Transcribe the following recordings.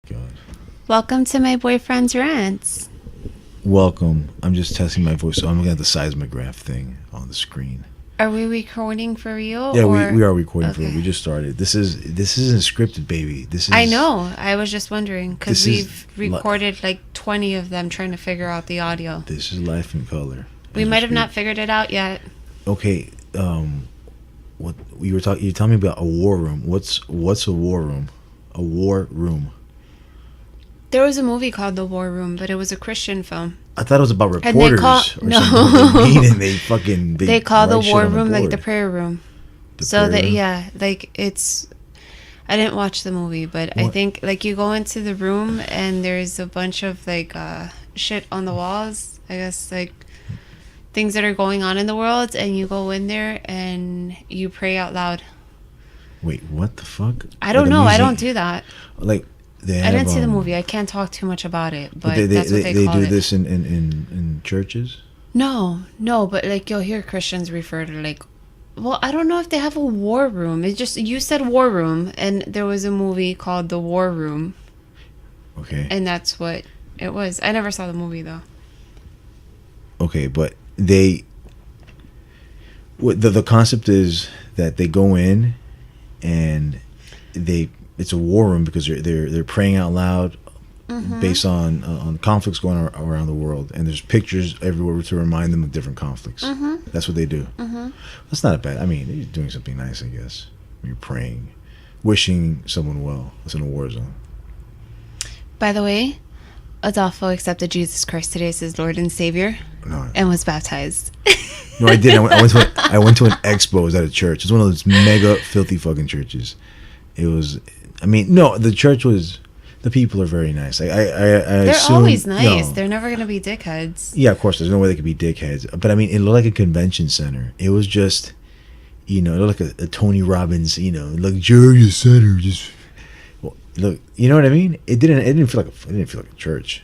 God. Welcome to my boyfriend's rants. Welcome. I'm just testing my voice, so I'm looking at the seismograph thing on the screen. Are we recording for real? Yeah, or? we are recording Okay. for it. We just started. This isn't scripted, baby. This is. I know. I was just wondering because This is we've recorded like 20 of them trying to figure out the audio. This is life in color. We might have not figured it out yet. Okay. What you were talking? You tell me about a war room. What's a war room? A war room. There was a movie called The War Room, but it was a Christian film. I thought it was about And reporters they call something. They call the write shit war on room like board. the prayer room. The So prayer that room? yeah, like it's. I didn't watch the movie, but I What? think like you go into the room and there's a bunch of like shit on the walls. I guess like things that are going on in the world, and you go in there and you pray out loud. Wait, what the fuck? I don't Like a know. I museum- don't do that. Like they I have, didn't see the movie. I can't talk too much about it, but they that's what they call do it. this in churches. No, but like you'll hear Christians refer to like, well, I don't know if they have a war room. It's just you said war room, and there was a movie called The War Room, Okay. and that's what it was. I never saw the movie though. Okay, but the concept is that they go in and it's a war room because they're praying out loud based on conflicts going around the world, and there's pictures everywhere to remind them of different conflicts. That's what they do. That's not a bad. I mean, you're doing something nice, I guess. You're praying, wishing someone well. It's in a war zone. By the way, Adolfo accepted Jesus Christ today as his Lord and Savior No, and was baptized. no, I did. I went to an expo. It was at a church. It's one of those mega filthy fucking churches. It was. I mean, no, the church was. The people are very nice. They're assume, always nice. No. They're never gonna be dickheads. Yeah, of course. There's no way they could be dickheads. But I mean, it looked like a convention center. It was just, it looked like a Tony Robbins, luxurious center. Just look, you know what I mean? It didn't feel like a church.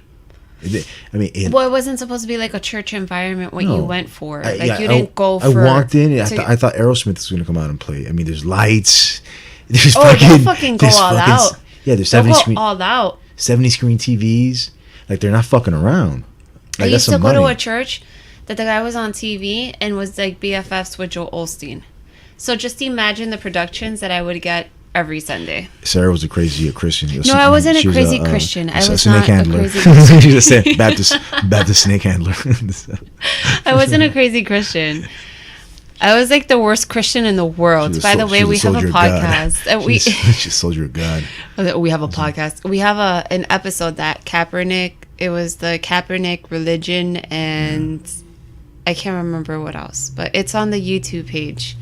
Well, it wasn't supposed to be like a church environment. What No. you went for, I you didn't go for. I walked in. And to- I thought Aerosmith was going to come out and play. I mean, there's lights. There's they'll fucking go all out. Yeah, there's They'll 70 go screen. all out. 70 screen TVs. Like, they're not fucking around. I Like, used that's to some go to money. a church that the guy was on TV and was like BFFs with Joel Osteen. So just imagine the productions that I would get every Sunday. Sarah was a crazy Christian. No, I wasn't She a was crazy Christian. I was snake not a handler. crazy Christian. She was a Baptist snake handler. I wasn't a crazy Christian. I was like the worst Christian in the world. By the way, we have a podcast. She's a soldier of God. We have a podcast. We have an episode that Kaepernick. It was the Kaepernick religion, and I can't remember what else. But it's on the YouTube page.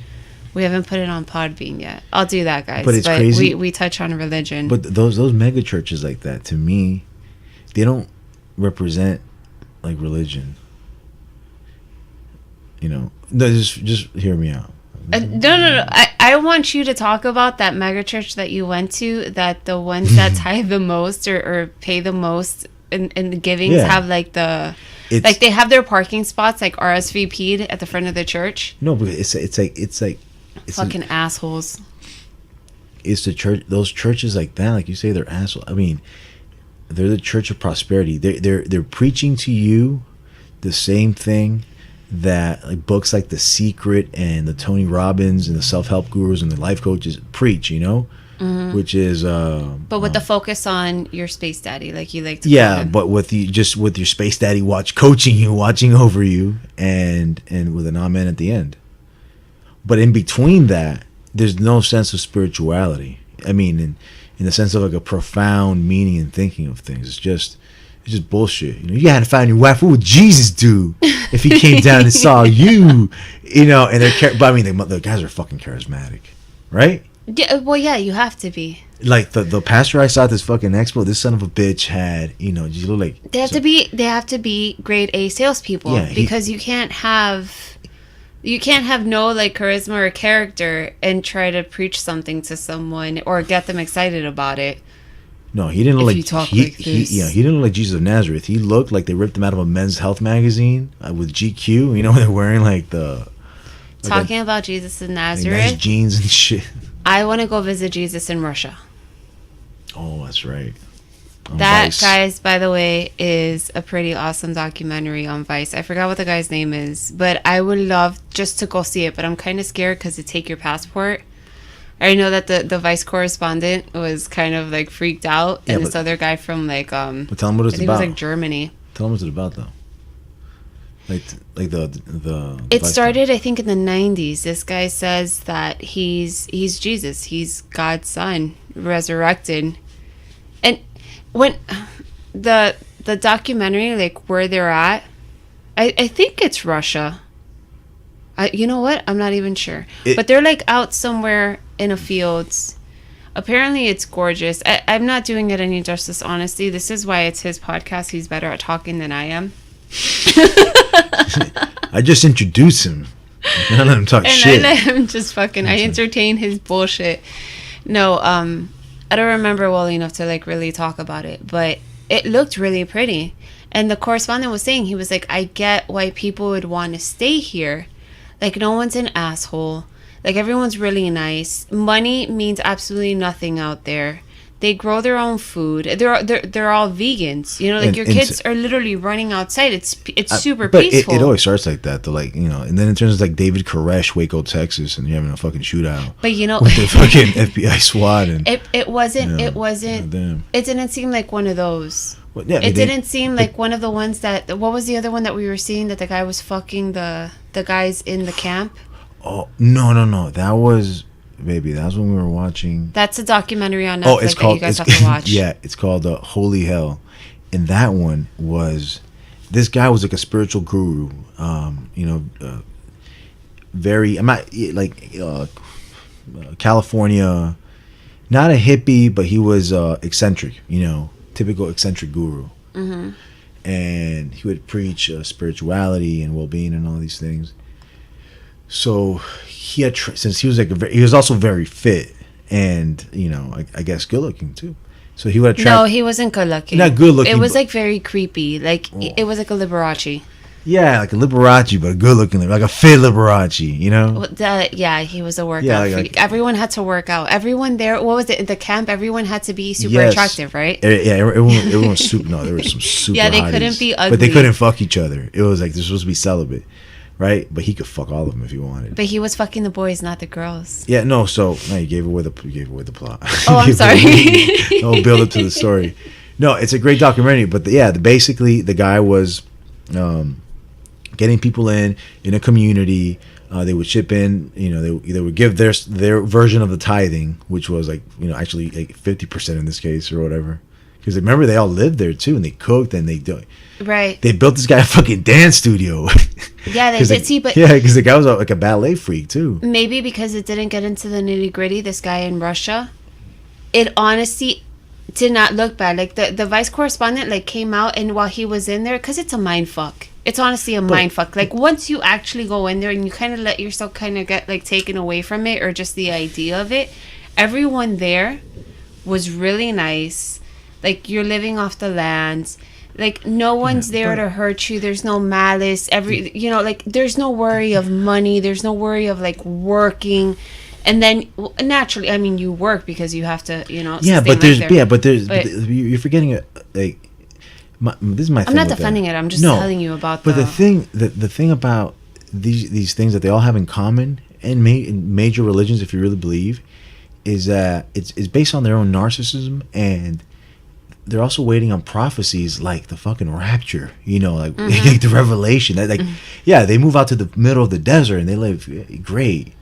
We haven't put it on Podbean yet. I'll do that, guys. But it's crazy. We touch on religion. But those mega churches like that, to me, they don't represent like religion. No, just hear me out. No. I want you to talk about that mega church that you went to, that the ones that tithe the most or pay the most in the givings have like like they have their parking spots like RSVP'd at the front of the church. No, but it's like Fucking assholes. It's the church. Those churches like that, like you say, they're assholes. I mean, they're the church of prosperity. They're preaching to you the same thing that like books like The Secret and the Tony Robbins and the self-help gurus and the life coaches preach, which is but with the focus on your space daddy, like you like to yeah, call him. but with your space daddy watching over you and with an amen at the end. But in between that, there's no sense of spirituality. I mean, in the sense of like a profound meaning and thinking of things. It's just bullshit. You gotta find your wife. What would Jesus do if he came down and saw you? And but I mean, the guys are fucking charismatic, right? Yeah, well, yeah, you have to be. Like the pastor I saw at this fucking expo, this son of a bitch had, you look like They have to be grade A salespeople, Yeah, because you can't have no like charisma or character and try to preach something to someone or get them excited about it. No, he didn't look If like you talk like this. he didn't look like Jesus of Nazareth. He looked like they ripped him out of a Men's Health magazine with GQ. They're wearing like the Talking about Jesus of like, nice Nazareth, jeans and shit. I want to go visit Jesus in Russia. Oh, that's right. That, Vice. guys, by the way, is a pretty awesome documentary on Vice. I forgot what the guy's name is, but I would love just to go see it. But I'm kind of scared because they take your passport. I know that the Vice correspondent was kind of like freaked out, and this other guy from like But tell him what it's about. It was like Germany. Tell him what it's about though. Like the. It started, I think, in the 90s. This guy says that he's Jesus. He's God's son, resurrected, and when the documentary, like where they're at, I think it's Russia. You know what? I'm not even sure. But they're like out somewhere in a fields. Apparently it's gorgeous. I'm not doing it any justice, honestly. This is why it's his podcast. He's better at talking than I am. I just introduced him. I let him talk shit. And I let him just fucking... I entertain his bullshit. No, I don't remember well enough to like really talk about it. But it looked really pretty. And the correspondent was saying, he was like, I get why people would want to stay here. Like, no one's an asshole. Like, everyone's really nice. Money means absolutely nothing out there. They grow their own food. They're all vegans. You know, like, your kids are literally running outside. It's super peaceful. But it always starts like that, though. Like, you know, and then it turns like David Koresh, Waco, Texas, and you're having a fucking shootout. But, you know... with the fucking FBI SWAT. And, it wasn't... You know, it wasn't... It didn't seem like one of those. Well, yeah, it didn't seem like one of the ones that... What was the other one that we were seeing that the guy was fucking the guys in the camp? Oh, no. That was... Baby, that's when we were watching... That's a documentary on Netflix it's called, that you guys have to watch. Yeah, it's called Holy Hell. And that one was... This guy was like a spiritual guru. You know, very... I'm not... Like, California... Not a hippie, but he was eccentric, you know. Typical eccentric guru. Mm-hmm. And he would preach spirituality and well-being and all these things. So he had, since he was like he was also very fit and, you know, I guess good looking too. So he would attract. No, he wasn't good looking. Not good looking. It was like very creepy. Like it was like a Liberace. Yeah, like a Liberace, but a good looking, like a fit Liberace, you know? Yeah, he was a workout freak. Everyone had to work out. Everyone there, what was it, in the camp, everyone had to be super attractive, right? Yeah, everyone was super, no, there was some super yeah, they hotties, couldn't be ugly. But they couldn't fuck each other. It was like, they're supposed to be celibate, right? But he could fuck all of them if he wanted. But he was fucking the boys, not the girls. Yeah, no, you gave away the plot. Oh, I'm sorry. Don't build it to the story. No, it's a great documentary, but basically the guy was... getting people in a community. They would chip in, you know, they would give their version of the tithing, which was like, you know, actually like 50% in this case or whatever. Because remember, they all lived there too, and they cooked and they built this guy a fucking dance studio. Yeah, they did. See, but because the guy was like a ballet freak too. Maybe because it didn't get into the nitty gritty. This guy in Russia, it honestly did not look bad. Like the vice correspondent like came out, and while he was in there, because it's a mind fuck. It's honestly a mind fuck. Like, once you actually go in there and you kind of let yourself kind of get, like, taken away from it or just the idea of it, everyone there was really nice. Like, you're living off the land. Like, no one's there to hurt you. There's no malice. You know, like, there's no worry of money. There's no worry of, like, working. And then, naturally, I mean, you work because you have to, you know, you're forgetting, like... this is my thing. I'm not defending it. I'm just telling you about. But the thing about these things that they all have in common, and in major religions, if you really believe, is that it's based on their own narcissism, and they're also waiting on prophecies like the fucking rapture. You know, like, like the revelation. That they move out to the middle of the desert and they live great,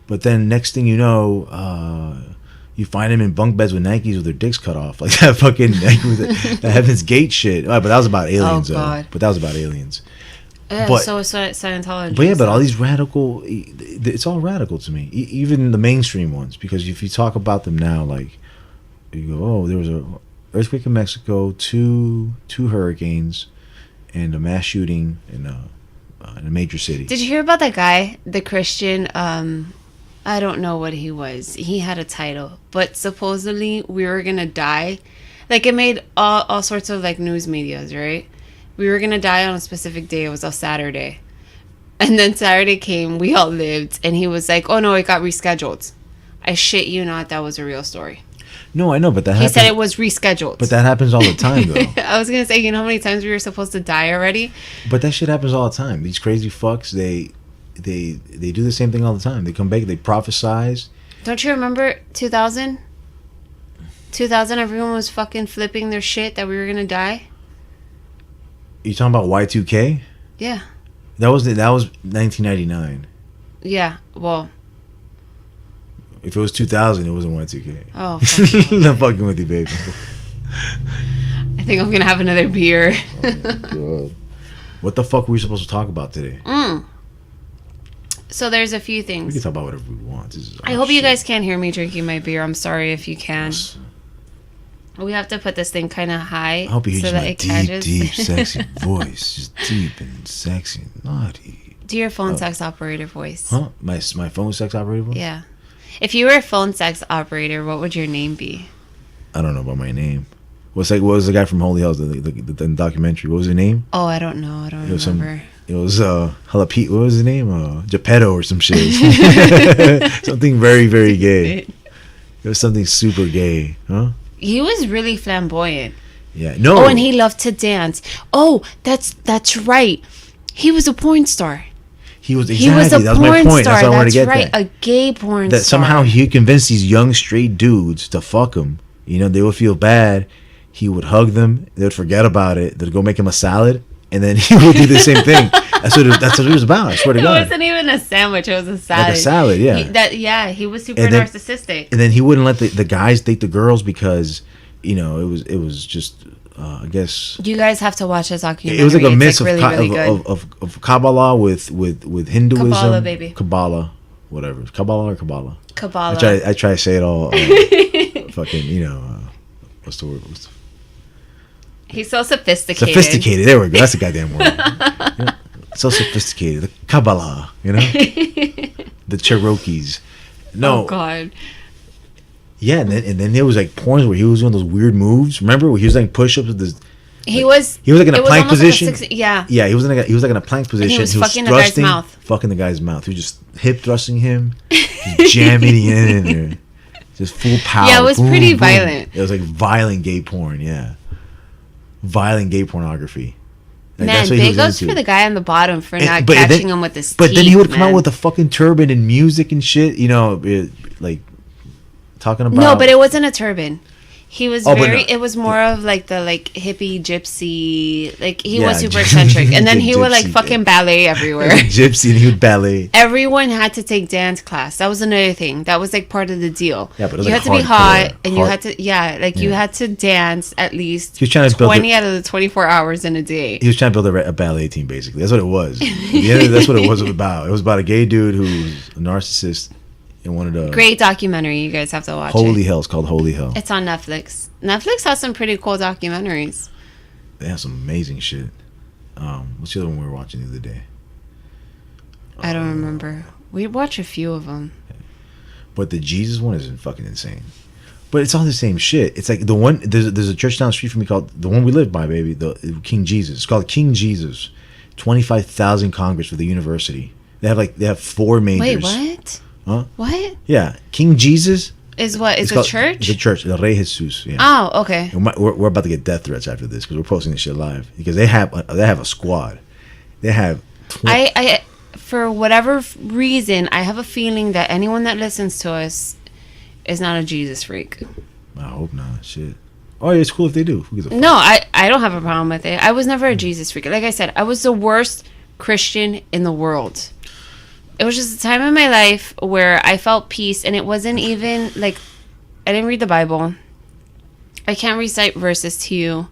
but then next thing you know. You find them in bunk beds with Nikes with their dicks cut off, like that fucking that Heaven's Gate shit. But that was about aliens, But that was about aliens. Yeah, but, so is Scientology. But but all these radical, it's all radical to me. Even the mainstream ones, because if you talk about them now, like you go, oh, there was a earthquake in Mexico, two hurricanes, and a mass shooting in a major city. Did you hear about that guy, the Christian? I don't know what he was. He had a title, but supposedly we were gonna die. Like, it made all sorts of like news medias, right? We were gonna die on a specific day. It was a Saturday, and then Saturday came. We all lived, and he was like, "Oh no, it got rescheduled." I shit you not, that was a real story. No, I know, but he said it was rescheduled. But that happens all the time, though. I was gonna say, you know how many times we were supposed to die already? But that shit happens all the time. These crazy fucks, they do the same thing all the time. They come back, they prophesize. Don't you remember 2000? 2000, everyone was fucking flipping their shit that we were gonna die. You talking about Y2K? Yeah. That was 1999. Yeah. Well. If it was 2000, it wasn't Y2K. Oh. I'm fucking with you, baby. I think I'm gonna have another beer. Oh my God. What the fuck were we supposed to talk about today? So there's a few things. We can talk about whatever we want. I hope you guys can't hear me drinking my beer. I'm sorry if you can. Yes. We have to put this thing kind of high. I hope you hear my deep, sexy voice. Just deep and sexy and naughty. Do your phone sex operator voice. Huh? My phone sex operator voice? Yeah. If you were a phone sex operator, what would your name be? I don't know about my name. What was the guy from Holy Hells, the documentary? What was his name? Oh, I don't know. I don't remember. It was Jalapeno. What was his name? Geppetto or some shit. Something very, very gay. It was something super gay, huh? He was really flamboyant. Yeah. No. Oh, and he loved to dance. Oh, that's right. He was a porn star. He was exactly. That was my point. That's what I wanted to get right. A gay porn star. That somehow he convinced these young straight dudes to fuck him. You know, they would feel bad. He would hug them. They would forget about it. They'd go make him a salad, and then he would do the same thing. That's what it was about. I swear to God. It wasn't even a sandwich. It was a salad. Like a salad, yeah. He was super narcissistic. And then he wouldn't let the guys date the girls because, you know, it was just. I guess you guys have to watch this documentary. It was like a mix of Kabbalah with Hinduism. Kabbalah, baby. Kabbalah, whatever. Kabbalah or Kabbalah. Kabbalah. I try to say it all. Fucking, you know, what's the word? He's so sophisticated. Sophisticated. There we go. That's the goddamn word. You know, so sophisticated. The Kabbalah. You know, the Cherokees. No. Oh God. Yeah, and then there was like porns where he was doing those weird moves. Remember where he was like push-ups with this? He was like in a plank position. Like yeah, he was like in a plank position. And he was fucking the guy's mouth. Fucking the guy's mouth. He was just hip thrusting him, just jamming it in there, just full power. Yeah, it was pretty violent. It was like violent gay porn. Yeah, violent gay pornorography. Like, man, big ups for the guy on the bottom for not catching him with his teeth. But then he would come out with a fucking turban and music and shit. You know, like. Talking about no, but it wasn't a turban. He was it was more of like the hippie gypsy, like he was super eccentric, and then he would like fucking ballet everywhere. Gypsy, and he would ballet. Everyone had to take dance class. That was another thing. That was like part of the deal. Yeah, but it was you like had to be hot, and you had to you had to dance at least. He was trying to 20 out of the 24 hours in a day. He was trying to build a ballet team, basically. That's what it was. That's what it was about. It was about a gay dude who was a narcissist. And wanted a great documentary. You guys have to watch. Holy Hell. It's called Holy Hell. It's on Netflix. Netflix has some pretty cool documentaries. They have some amazing shit. What's the other one we were watching the other day? I don't remember. We watched a few of them. But the Jesus one is fucking insane. But it's all the same shit. It's like the one there's a church down the street from me called the one we live by, baby, the King Jesus. It's called King Jesus. 25,000 congress for the university. They have 4 majors. Wait, what? Huh? What? Yeah, King Jesus is what? Is a church? It's a church, El Rey Jesus. Yeah. Oh, okay. We're about to get death threats after this because we're posting this shit live because they have a squad. They have. I for whatever reason, I have a feeling that anyone that listens to us is not a Jesus freak. I hope not. Shit. Oh, yeah, it's cool if they do. Who gives a fuck? No, I don't have a problem with it. I was never a Jesus freak. Like I said, I was the worst Christian in the world. It was just a time in my life where I felt peace, and it wasn't even like I didn't read the Bible. I can't recite verses to you.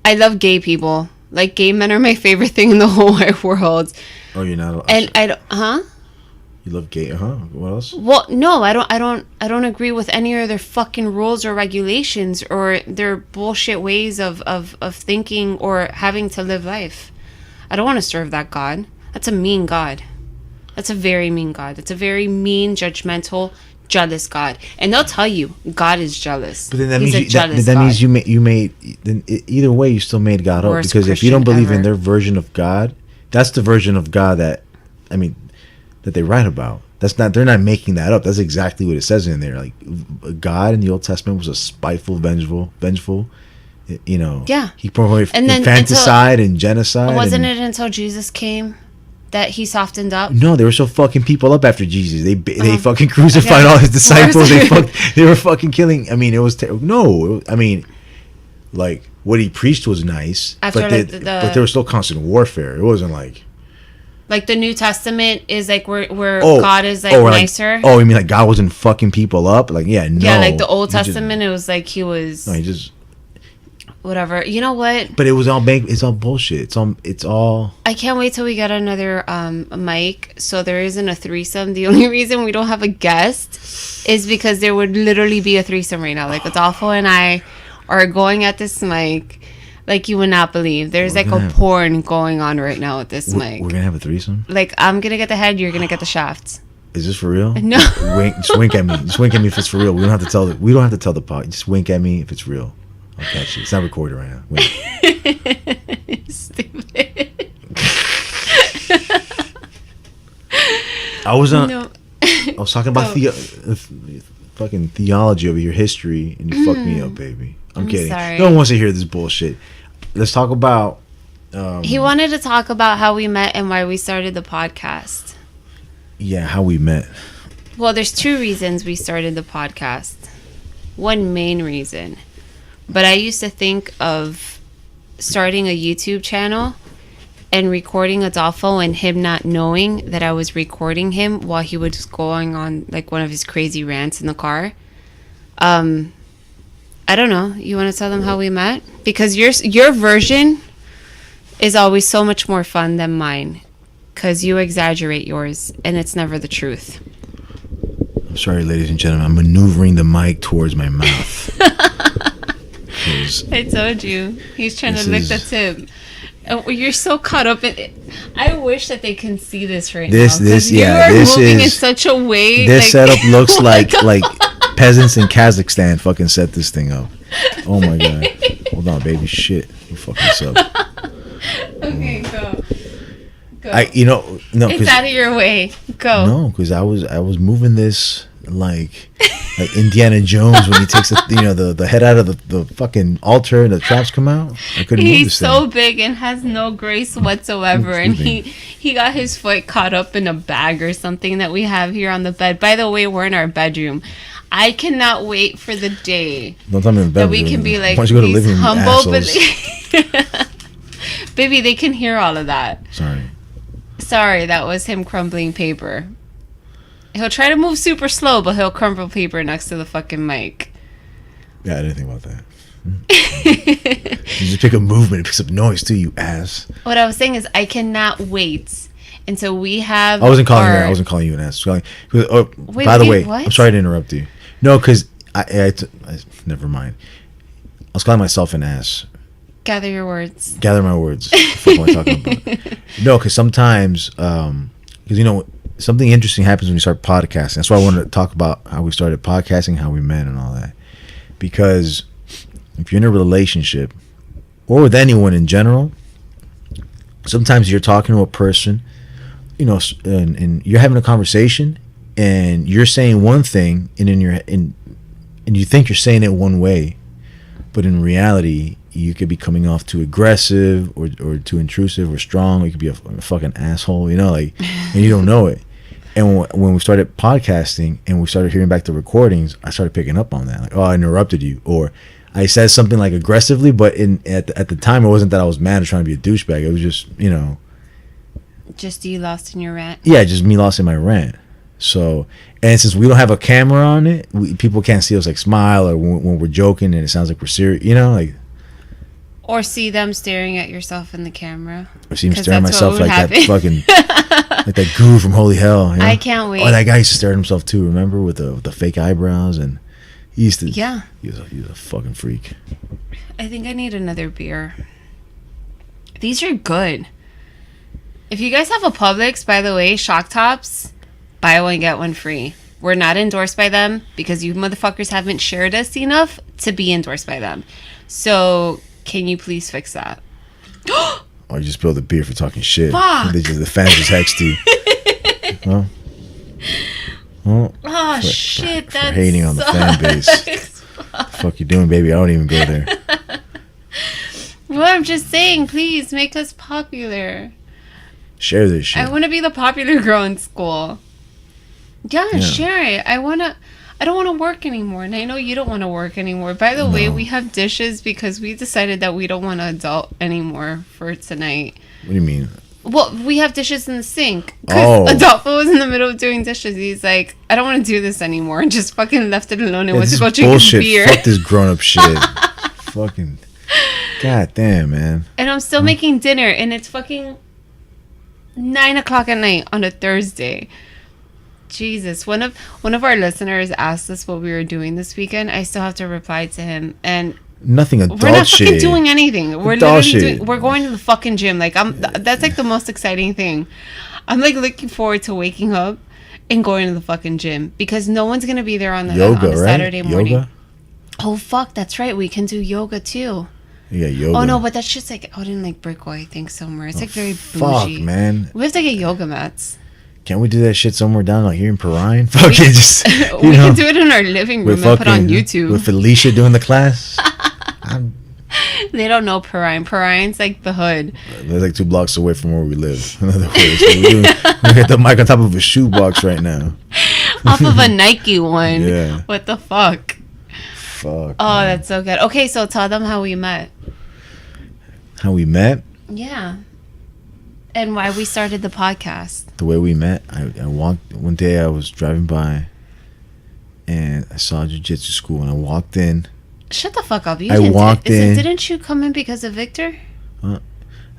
I love gay people. Like, gay men are my favorite thing in the whole wide world. Oh, you're not. And I don't, huh? You love gay, huh? What else? Well, no, I don't agree with any of their fucking rules or regulations or their bullshit ways of thinking or having to live life. I don't want to serve that God. That's a mean God. That's a very mean God. That's a very mean, judgmental, jealous God. And they'll tell you God is jealous. But then that means you made then either way you still made God up, because if you don't believe in their version of God, that's the version of God that they write about. That's not. They're not making that up. That's exactly what it says in there. Like God in the Old Testament was a spiteful, vengeful. You know. Yeah. He promoted infanticide and genocide. Wasn't it until Jesus came that he softened up? No, they were still fucking people up after Jesus. They fucking crucified all his disciples. They were fucking killing. I mean, it was no. I mean, like what he preached was nice, but there was still constant warfare. It wasn't like the New Testament is like where God is like nicer. You mean like God wasn't fucking people up? Like no. Yeah, like the Old Testament, it was like he was. No, he just. Whatever. You know what? But it was all it's all bullshit. It's all. I can't wait till we get another mic, so there isn't a threesome. The only reason we don't have a guest is because there would literally be a threesome right now. Like Adolfo and I are going at this mic like you would not believe. There's like a porn going on right now with this mic. We're gonna have a threesome? Like I'm gonna get the head, you're gonna get the shaft. Is this for real? No. Just wink at me. Just wink at me if it's for real. We don't have to tell the pod. Just wink at me if it's real. I'll catch you. It's not recorded right now. Wink. Stupid. I was talking about fucking theology over your history, and you fucked me up, baby. I'm kidding. Sorry. No one wants to hear this bullshit. Let's talk about. He wanted to talk about how we met and why we started the podcast. Yeah, how we met. Well, there's two reasons we started the podcast. One main reason. But I used to think of starting a YouTube channel and recording Adolfo and him not knowing that I was recording him while he was going on like one of his crazy rants in the car. I don't know. You want to tell them how we met? Because your version is always so much more fun than mine. Because you exaggerate yours and it's never the truth. I'm sorry, ladies and gentlemen. I'm maneuvering the mic towards my mouth. I told you. He's trying to lick the tip. You're so caught up in it. I wish that they can see this right now. This is moving in such a way. This setup looks like peasants in Kazakhstan fucking set this thing up. Oh my god. Hold on, baby. Shit. You fucking sub. Okay, go. No. It's out of your way. Go. No, because I was moving this like Indiana Jones when he takes the head out of the fucking altar and the traps come out. I couldn't move this thing. He's so big and has no grace whatsoever, and he got his foot caught up in a bag or something that we have here on the bed. By the way, we're in our bedroom. I cannot wait for the day that we can be like these humble, but baby, they can hear all of that. Sorry, that was him crumbling paper. He'll try to move super slow, but he'll crumble paper next to the fucking mic. Yeah, I didn't think about that. You just pick up movement, it picks up noise too, you ass. What I was saying is I cannot wait until we have. I wasn't calling you an ass. By the way, what? I'm sorry to interrupt you. No, because I never mind. I was calling myself an ass. Gather your words. Gather my words. What am I talking about? No, because sometimes, because something interesting happens when you start podcasting. That's why I wanted to talk about how we started podcasting, how we met, and all that. Because if you're in a relationship, or with anyone in general, sometimes you're talking to a person, and you're having a conversation, and you're saying one thing, and and you think you're saying it one way, but in reality, you could be coming off too aggressive or too intrusive or strong. Or you could be a fucking asshole, and you don't know it. And when we started podcasting and we started hearing back the recordings, I started picking up on that. Like, oh, I interrupted you, or I said something like aggressively, but at the time it wasn't that I was mad or trying to be a douchebag. It was just, just you lost in your rant. Yeah, just me lost in my rant. So, and since we don't have a camera on it, people can't see us like smile or when we're joking and it sounds like we're serious, Or see them staring at yourself in the camera. Or see them staring at myself like that fucking, like that guru from Holy Hell. I can't wait. Oh, that guy used to stare at himself too. Remember with the fake eyebrows, and he used to. Yeah. He was a fucking freak. I think I need another beer. These are good. If you guys have a Publix, by the way, Shock Tops, buy one get one free. We're not endorsed by them because you motherfuckers haven't shared us enough to be endorsed by them. So. Can you please fix that? Oh, you just spilled the beer for talking shit. Fuck. The fans just hexed you. Well, Oh shit! That's hating on the fan base. Fuck you doing, baby? I don't even go there. Well, I'm just saying, please make us popular. Share this shit. I want to be the popular girl in school. Yeah, share it. I don't want to work anymore, and I know you don't want to work anymore. By the way, we have dishes because we decided that we don't want to adult anymore for tonight. What do you mean? Well, we have dishes in the sink. Because Adolfo was in the middle of doing dishes. He's like, I don't want to do this anymore. And just fucking left it alone and went to go drink bullshit. Beer. Fuck this grown-up shit. Fucking... God damn, man. And I'm still making dinner. And it's fucking 9 o'clock at night on a Thursday. Jesus. One of our listeners asked us what we were doing this weekend. I still have to reply to him. And... Nothing adult shit. We're not fucking doing anything. We're literally we're going to the fucking gym. Like that's like the most exciting thing. I'm like looking forward to waking up and going to the fucking gym because no one's gonna be there on the Saturday morning. Yoga? Oh fuck, that's right. We can do yoga too. Yeah, yoga. Oh no, but that's just like out in like Brickaway, I think somewhere. It's like very bougie. Fuck, man. We have to get yoga mats. Can't we do that shit somewhere down like here in Perrine? Fuck it, just we can do it in our living room and put on YouTube. With Felicia doing the class. They don't know Perrine. Perrine's like the hood. They're like 2 blocks away from where we live. In other words, we got the mic on top of a shoebox right now. Off of a Nike one. Yeah. What the fuck? Fuck. Oh, man. That's so good. Okay, so tell them how we met. How we met? Yeah. And why we started the podcast. The way we met, I walked one day. I was driving by, and I saw a jiu-jitsu school, and I walked in. Shut the fuck up! I walked in. Didn't you come in because of Victor?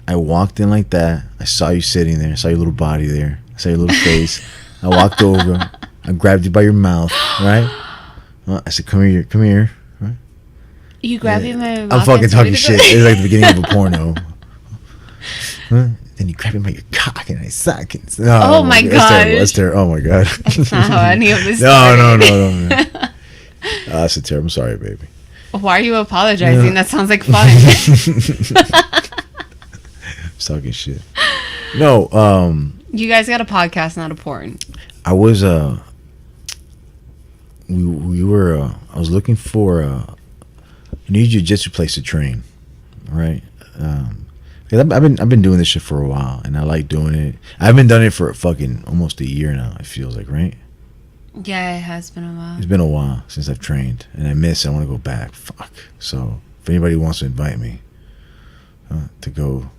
I walked in like that. I saw you sitting there. I saw your little body there. I saw your little face. I walked over. I grabbed you by your mouth. Right. I said, "Come here, come here." Right. You grabbed me by my mouth. I'm fucking talking shit. It's like the beginning of a porno. Then you grab him by your cock and I suck. Oh my god! That's terrible. Oh my god! That's not how any of this. No. That's a terrible. I'm sorry, baby. Why are you apologizing? That sounds like fun. I'm talking shit. No. You guys got a podcast, not a porn. I was we were I was looking for a new jiu-jitsu place to train, right? Cause I've been doing this shit for a while and I like doing it. I haven't done it for fucking almost a year now. It feels like, right? Yeah, it has been a while. It's been a while since I've trained and I want to go back. Fuck. So if anybody wants to invite me to go.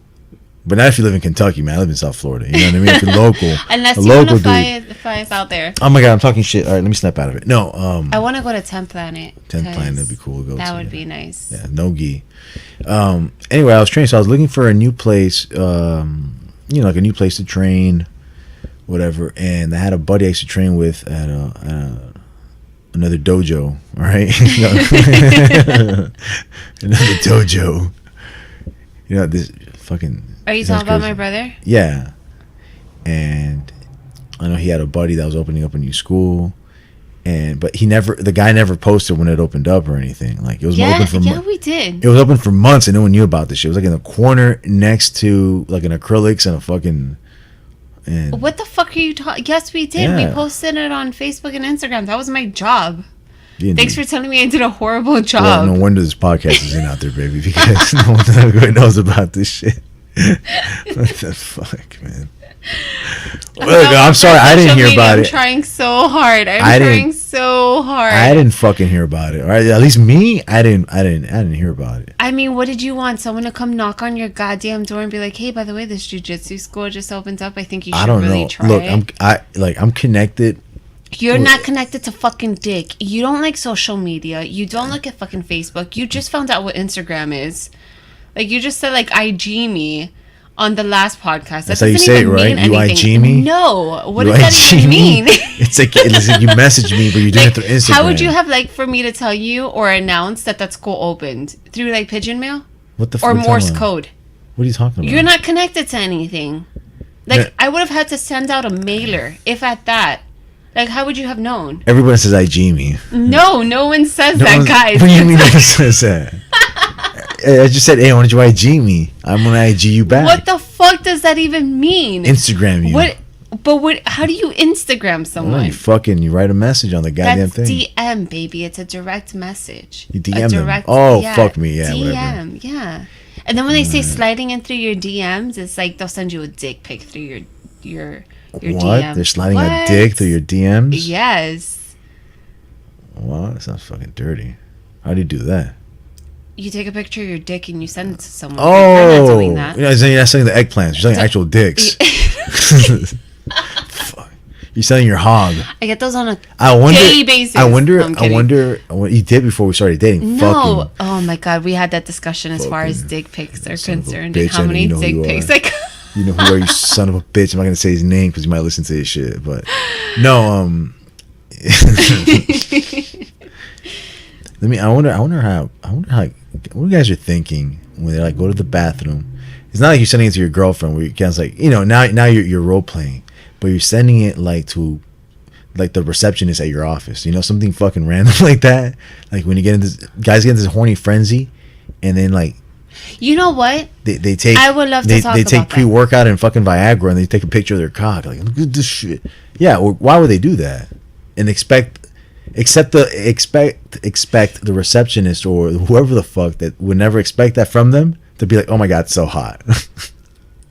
But not if you live in Kentucky, man. I live in South Florida. You know what I mean? If you're local. Unless you want to fly us out there. Oh my god, I'm talking shit. All right, let me snap out of it. No. I want to go to 10 Planet. 10 Planet would be cool to go to. That would be nice. Yeah, no gi. Anyway, I was training, so I was looking for a new place, like a new place to train, whatever. And I had a buddy I used to train with at another dojo, all right? Another dojo. You know, this fucking... Are you talking about my brother? Yeah. And I know he had a buddy that was opening up a new school. But the guy never posted when it opened up or anything. Like it was open for months. Yeah, we did. It was open for months and no one knew about this shit. It was like in the corner next to like an acrylics and a fucking. And what the fuck are you talking? Yes, we did. Yeah. We posted it on Facebook and Instagram. That was my job. Thanks for telling me I did a horrible job. Well, no wonder this podcast isn't out there, baby, because no one knows about this shit. What the fuck, man? Look, I'm sorry, I didn't hear about it. I'm trying so hard. I didn't fucking hear about it. Or at least me, I didn't hear about it. I mean, what did you want? Someone to come knock on your goddamn door and be like, "Hey, by the way, this jiu-jitsu school just opened up. I think you should really try it." Look, I'm connected. You're not connected to fucking dick. You don't like social media. You don't look at fucking Facebook. You just found out what Instagram is. Like, you just said, like, IG me on the last podcast. That's how you say it, right? You IG me? No. What does that even mean? It's like you message me, but you're doing it through Instagram. How would you have, like, for me to tell you or announce that school opened? Through, like, pigeon mail? What the fuck? Or Morse code? What are you talking about? You're not connected to anything. Like, I would have had to send out a mailer, if at that. Like, how would you have known? Everybody says IG me. No one says that, guys. What do you mean no one says that? I just said, hey, why don't you IG me? I'm going to IG you back. What the fuck does that even mean? Instagram you. What? But what? How do you Instagram someone? You write a message on the goddamn thing. DM, baby. It's a direct message. You DM them. Oh, yeah, fuck me. Yeah, DM, whatever. Yeah. And then when they say sliding in through your DMs, it's like they'll send you a dick pic through your what? DM. They're sliding a dick through your DMs? Yes. Wow, that sounds fucking dirty. How do you do that? You take a picture of your dick and you send it to someone. Oh, you're not doing that. You're not selling the eggplants. You're selling actual dicks. Fuck. You're selling your hog. I get those on a daily basis. I wonder. You did before we started dating. No. Oh my god, we had that discussion as far as dick pics are concerned. And how many dick pics I got. You know who are, you son of a bitch. I'm not gonna say his name because you might listen to his shit. But no. I wonder how. What you guys are thinking when they like go to the bathroom. It's not like you're sending it to your girlfriend where you guys like, you know, now you're role playing, but you're sending it like to like the receptionist at your office, you know, something fucking random like that. Like when you get into guys get into this horny frenzy, and then like, you know what? They take. I would love to talk about that. They take pre-workout and fucking Viagra, and they take a picture of their cock. Like, look at this shit. Yeah, why would they do that? And expect the receptionist or whoever the fuck that would never expect that from them to be like, oh my god, it's so hot.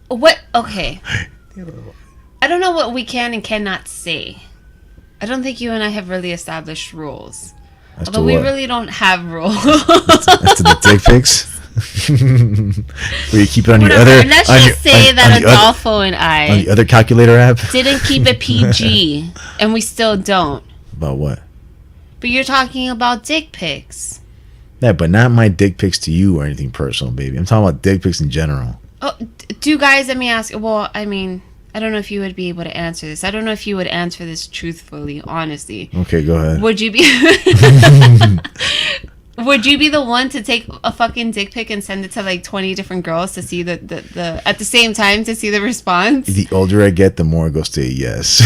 What? Okay. I don't know what we can and cannot say. I don't think you and I have really established rules. Although we really don't have rules. As to the dick pics? Where you keep it on whatever. your other. Let's just say that Adolfo and I on the other calculator app didn't keep it PG, and we still don't. About what? But you're talking about dick pics. Yeah, but not my dick pics to you or anything personal, baby. I'm talking about dick pics in general. Oh, do guys? Let me ask. Well, I mean, I don't know if you would be able to answer this. I don't know if you would answer this truthfully, honestly. Okay, go ahead. Would you be? Would you be the one to take a fucking dick pic and send it to like 20 different girls to see the at the same time to see the response? The older I get, the more it goes to a yes.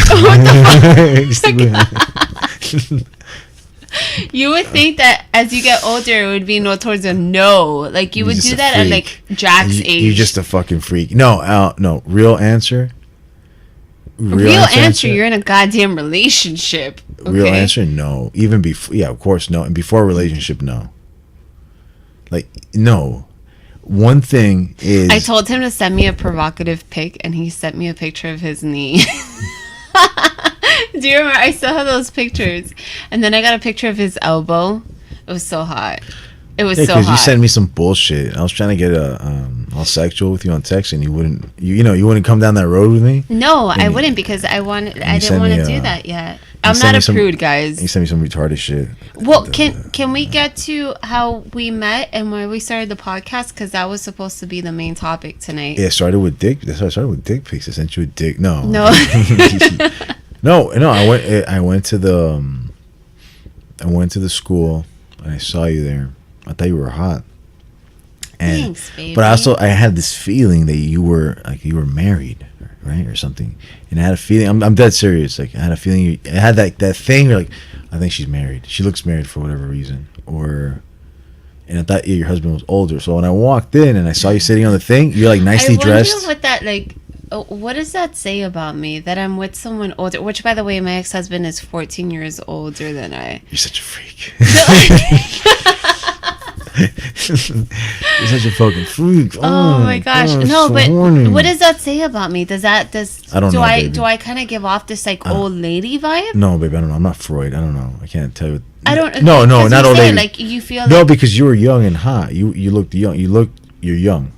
You would think that as you get older, it would be no towards a no. Like you would do that at like Jack's age. You're just a fucking freak. No, no. Real answer. Real answer. You're in a goddamn relationship. Okay? Real answer. No. Even before. Yeah, of course. No. And before a relationship. No. Like no. One thing is. I told him to send me a provocative pic, and he sent me a picture of his knee. Do you remember? I still have those pictures. And then I got a picture of his elbow. It was so hot. It was so hot. Because you sent me some bullshit. I was trying to get all sexual with you on text, and you wouldn't. You wouldn't come down that road with me. No, I wouldn't because I didn't want to do that yet. I'm not a prude, guys. You sent me some retarded shit. Well, can we get to how we met and why we started the podcast? Because that was supposed to be the main topic tonight. Yeah, it started with dick. That's why I started with dick pics. I sent you a dick. No. No. I went to the school and I saw you there. I thought you were hot. And, thanks, baby. But I had this feeling that you were married, right, or something. And I had a feeling. I'm dead serious. Like I had a feeling. I had that thing. You're like, I think she's married. She looks married for whatever reason. And I thought your husband was older. So when I walked in and I saw you sitting on the thing, you're like nicely dressed. I wonder what that like. What does that say about me? That I'm with someone older? Which, by the way, my ex-husband is 14 years older than I. You're such a freak. You're such a fucking freak. Oh my gosh. No, so but horny. What does that say about me? I don't know, baby. Do I kind of give off this like old lady vibe? No, baby, I don't know. I'm not Freud. I don't know. I can't tell you. I don't. No, not old lady. Like you feel. No, because you were young and hot. You looked young. You're young.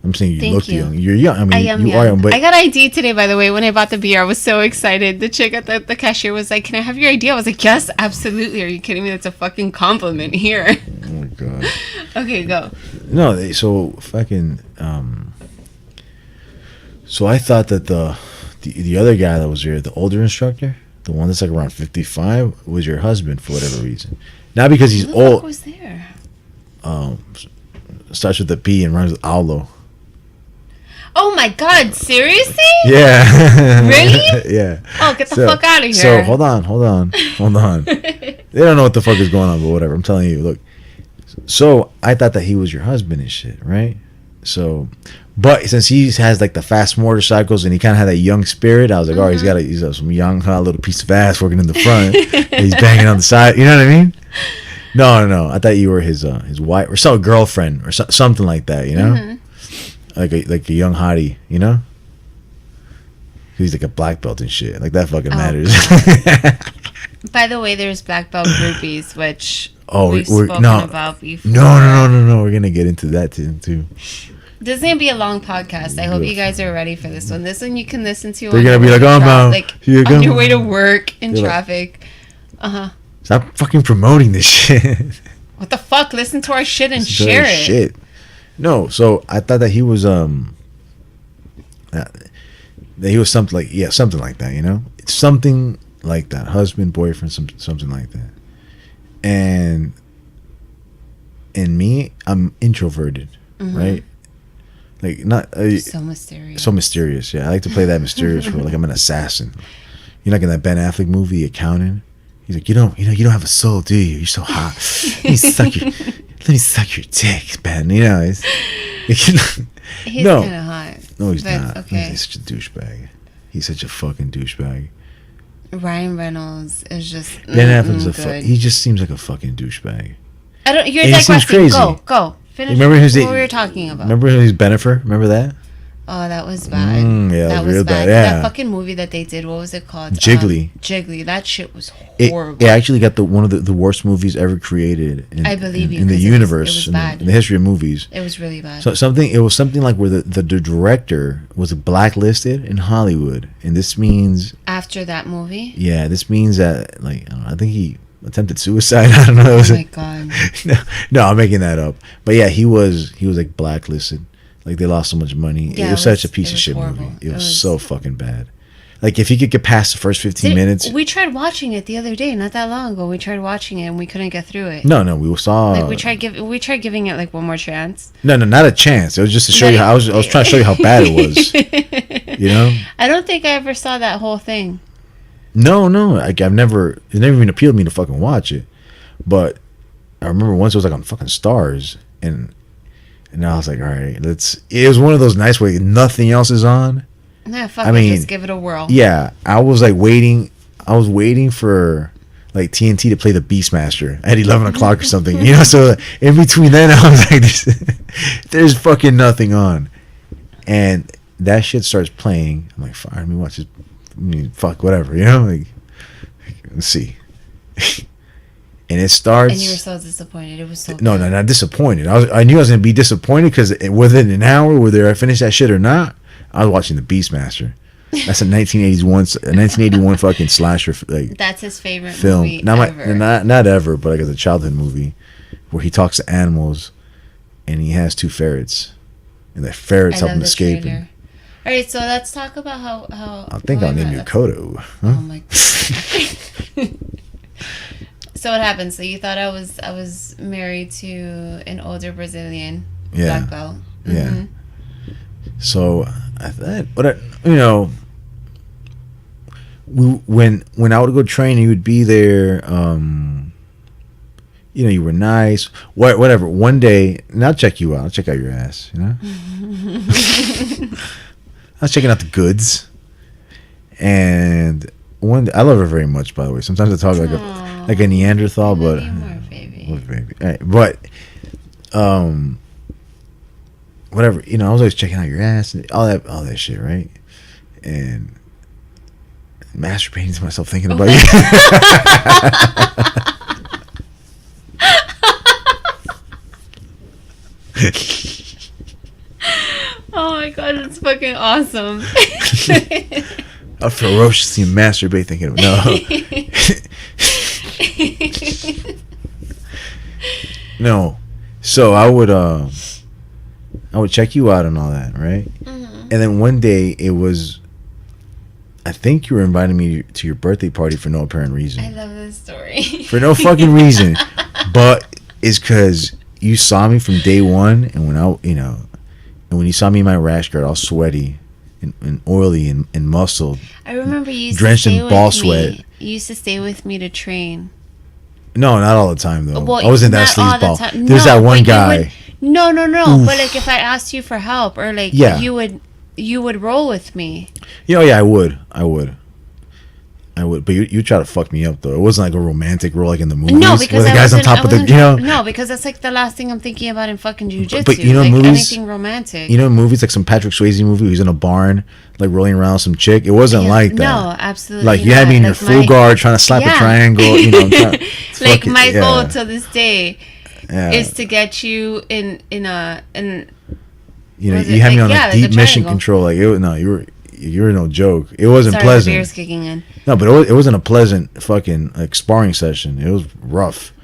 I'm saying you look young. You're young. I mean, you young. are young. But I got ID today, by the way. When I bought the beer, I was so excited. The chick at the cashier was like, "Can I have your ID?" I was like, "Yes, absolutely." Are you kidding me? That's a fucking compliment here. Oh my god. Okay, go. No, so fucking. So I thought that the other guy that was here, the older instructor, the one that's like around 55, was your husband for whatever reason. Not because he's old. Who the fuck was there? Starts with a P and rhymes with Aulo. Oh my god, seriously? Yeah. Really? Yeah. Oh, get the fuck out of here. So hold on. They don't know what the fuck is going on, but whatever. I'm telling you, look. So I thought that he was your husband and shit, right? So, but since he has like the fast motorcycles and he kind of had that young spirit, I was like, oh, he's got some young little piece of ass working in the front. And he's banging on the side. You know what I mean? No. I thought you were his wife or some girlfriend or something like that. You know, like a young hottie. You know, he's like a black belt and shit. Like that fucking matters. By the way, there's black belt groupies, which we've spoken about before. No. We're gonna get into that too. This is gonna be a long podcast. I hope you guys are ready for this one. This one you can listen to. They're gonna be like, "Oh no!" Like on your way to work in traffic. Stop fucking promoting this shit. What the fuck? Listen to our shit and share it. Shit. No, so I thought that he was that he was something like that. You know, it's something like that. Husband, boyfriend, something like that. And me, I'm introverted, right? Like not so mysterious. So mysterious, yeah. I like to play that mysterious role, like I'm an assassin. You know, like in that Ben Affleck movie, The Accountant. He's like, you don't have a soul, do you? You're so hot. Let me suck your dick, Ben. You know, he's kind of hot. No, he's not. Okay. He's such a douchebag. He's such a fucking douchebag. Ryan Reynolds is just Ben Affleck's he just seems like a fucking douchebag. I don't. You're digressing. Go. Finish. Remember what we were talking about. Remember his Bennifer? Remember that? Oh, that was bad. Yeah, that was real bad. Yeah. That fucking movie that they did. What was it called? Jiggly. That shit was horrible. It actually got one of the worst movies ever created. I believe you. In the universe, it was bad. In the history of movies. It was really bad. So it was something like where the director was blacklisted in Hollywood, and this means after that movie. Yeah, this means that I think he attempted suicide. I don't know. Oh my god. No, I'm making that up. But yeah, he was like blacklisted. Like they lost so much money. Yeah, it was such a piece of shit horrible. Movie. It was so fucking bad. Like if he could get past the first 15 minutes. We tried watching it the other day, not that long ago. We tried watching it and we couldn't get through it. No, we saw. Like we tried giving it like one more chance. No, not a chance. It was just to show you how I was trying to show you how bad it was. You know. I don't think I ever saw that whole thing. No. Like it never even appealed to me to fucking watch it. But I remember once it was like on fucking Stars and I was like, all right, it was one of those nights where nothing else is on. Nah, just give it a whirl. Yeah, I was like waiting. I was waiting for like TNT to play the Beastmaster at 11 o'clock or something. You know, so in between then I was like, there's fucking nothing on. And that shit starts playing. I'm like, fine, let me watch this. Fuck, whatever, you know? Like, let's see. And it starts. And you were so disappointed. It was so. No, not disappointed. I knew I was gonna be disappointed because within an hour, whether I finished that shit or not, I was watching the Beastmaster. That's a 1981 fucking slasher. Like that's his favorite film. Movie Not ever, but like as a childhood movie, where he talks to animals, and he has 2 ferrets, and the ferrets help him escape. All right, so let's talk about how. I think I'll name you Kodo. Huh? Oh my god. So what happened? So you thought I was married to an older Brazilian black belt. Mm-hmm. Yeah. So I thought, when I would go train, you would be there. You were nice. Whatever. One day, and I'll check you out. I'll check out your ass. You know. I was checking out the goods, and I love her very much. By the way, sometimes I talk like a Neanderthal, but baby. All right, but whatever. I was always checking out your ass and all that shit, right? And masturbating to myself thinking about you. Oh my god, it's fucking awesome. I ferociously masturbate thinking of no. So I would check you out and all that, right? Mm-hmm. And then one day I think you were inviting me to your birthday party for no apparent reason. I love this story. For no fucking reason. But it's because you saw me from day one, and when you saw me in my rash guard all sweaty and oily and muscled. I remember you used drenched to stay in ball sweat. You used to stay with me to train. No, not all the time though. Well, I wasn't that sleazeball. There's that one guy. No. Oof. But like, if I asked you for help, or like, you would roll with me. Yeah, I would. But you try to fuck me up though. It wasn't like a romantic role like in the movies. No, because where the guy's on top of the, No, because that's like the last thing I'm thinking about in fucking jujitsu. But you know, like movies, anything romantic. You know, movies like some Patrick Swayze movie. He's in a barn, like rolling around with some chick. It wasn't like that. No, absolutely. Like you had me in your full guard trying to slap a triangle. You know, like my goal to this day is to get you in. You know, you had me on a deep mission control. Like you were no joke. It wasn't pleasant. The beer's kicking in. No, but it wasn't a pleasant fucking like sparring session. It was rough.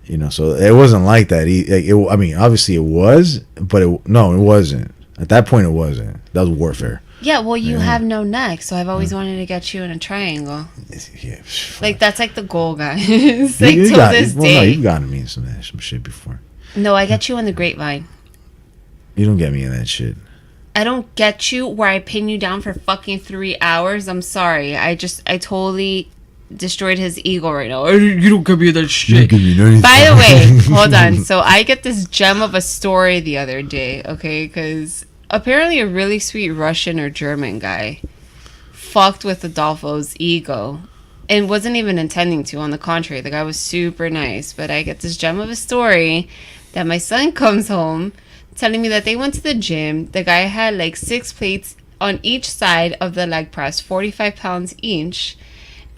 You know, so it wasn't like that. I mean, obviously it was, but it wasn't. At that point, it wasn't. That was warfare. Yeah, well, you have no neck, so I've always wanted to get you in a triangle. Yeah, like that's like the goal, guys. Like till this day. No, you've gotten me in some shit before. No, I get you in the grapevine. You don't get me in that shit. I don't get you where I pin you down for fucking 3 hours. I'm sorry. I totally destroyed his ego right now. You don't give me that shit. By the way, hold on. So I get this gem of a story the other day, okay? Because apparently a really sweet Russian or German guy fucked with Adolfo's ego and wasn't even intending to. On the contrary, the guy was super nice. But I get this gem of a story that my son comes home telling me that they went to the gym. The guy had like 6 plates on each side of the leg press, 45 pounds each,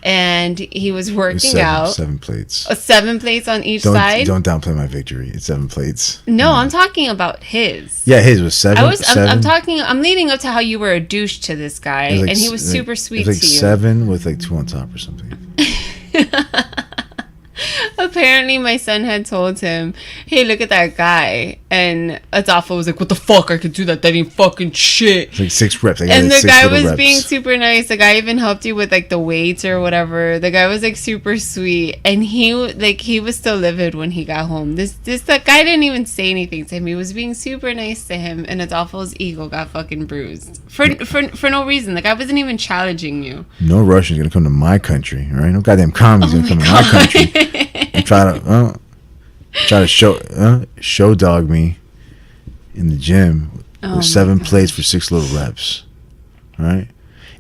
and he was working out. 7 plates. 7 plates on each side. Don't downplay my victory. It's 7 plates. No, I'm talking about his. Yeah, his was 7. I'm leading up to how you were a douche to this guy, and he was super sweet to you. 7 with like 2 on top or something. Apparently my son had told him, hey, look at that guy, and Adolfo was like, what the fuck, I could do that ain't fucking shit. It's like 6 reps. And the guy was being super nice. The guy even helped you with like the weights or whatever. The guy was like super sweet, and he was still livid when he got home. That guy didn't even say anything to him. He was being super nice to him, and Adolfo's ego got fucking bruised for no reason. The guy wasn't even challenging you. No Russian's gonna come to my country, all right? No goddamn communist gonna come to my country and try to show dog me in the gym with 7 plates for 6 little reps. All right,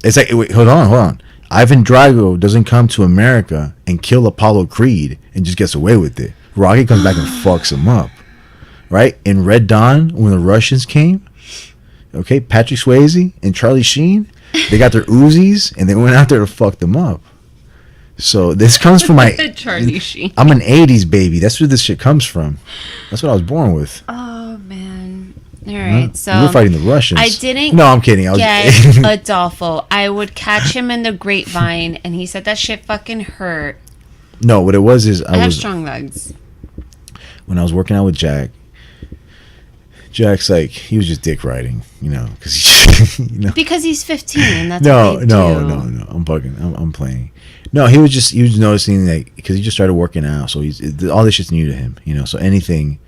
it's like, wait, hold on. Ivan Drago doesn't come to America and kill Apollo Creed and just gets away with it. Rocky comes back and fucks him up. Right? In Red Dawn, when the Russians came, okay, Patrick Swayze and Charlie Sheen, they got their Uzis and they went out there to fuck them up. So this comes from my Charlie Sheen. I'm an 80s baby. That's where this shit comes from. That's what I was born with. Oh man. All right. So you were fighting the Russians. I didn't. No, I'm kidding. Get Adolfo. I would catch him in the grapevine, and he said that shit fucking hurt. No, what it was is I have strong legs. When I was working out with Jack's like, he was just dick riding, you know, because he's 15 and that's no. I'm bugging. I'm playing. No, he was noticing that because he just started working out, so all this shit's new to him, you know. So anything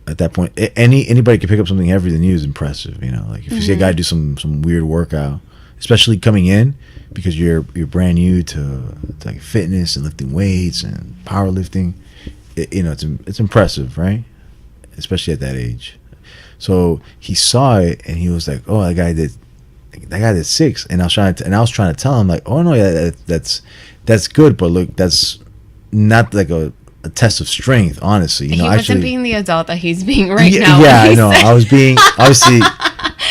at that point, anybody can pick up something heavier than you is impressive, you know. Like if you see a guy do some weird workout, especially coming in because you're brand new to like fitness and lifting weights and powerlifting, it's impressive, right? Especially at that age. So he saw it and he was like, "Oh, that guy did 6," and I was trying to tell him like, "Oh no, yeah, that's good, but look, that's not like a test of strength, honestly." You know, he wasn't being the adult that he's being right now. Yeah, I know. I was being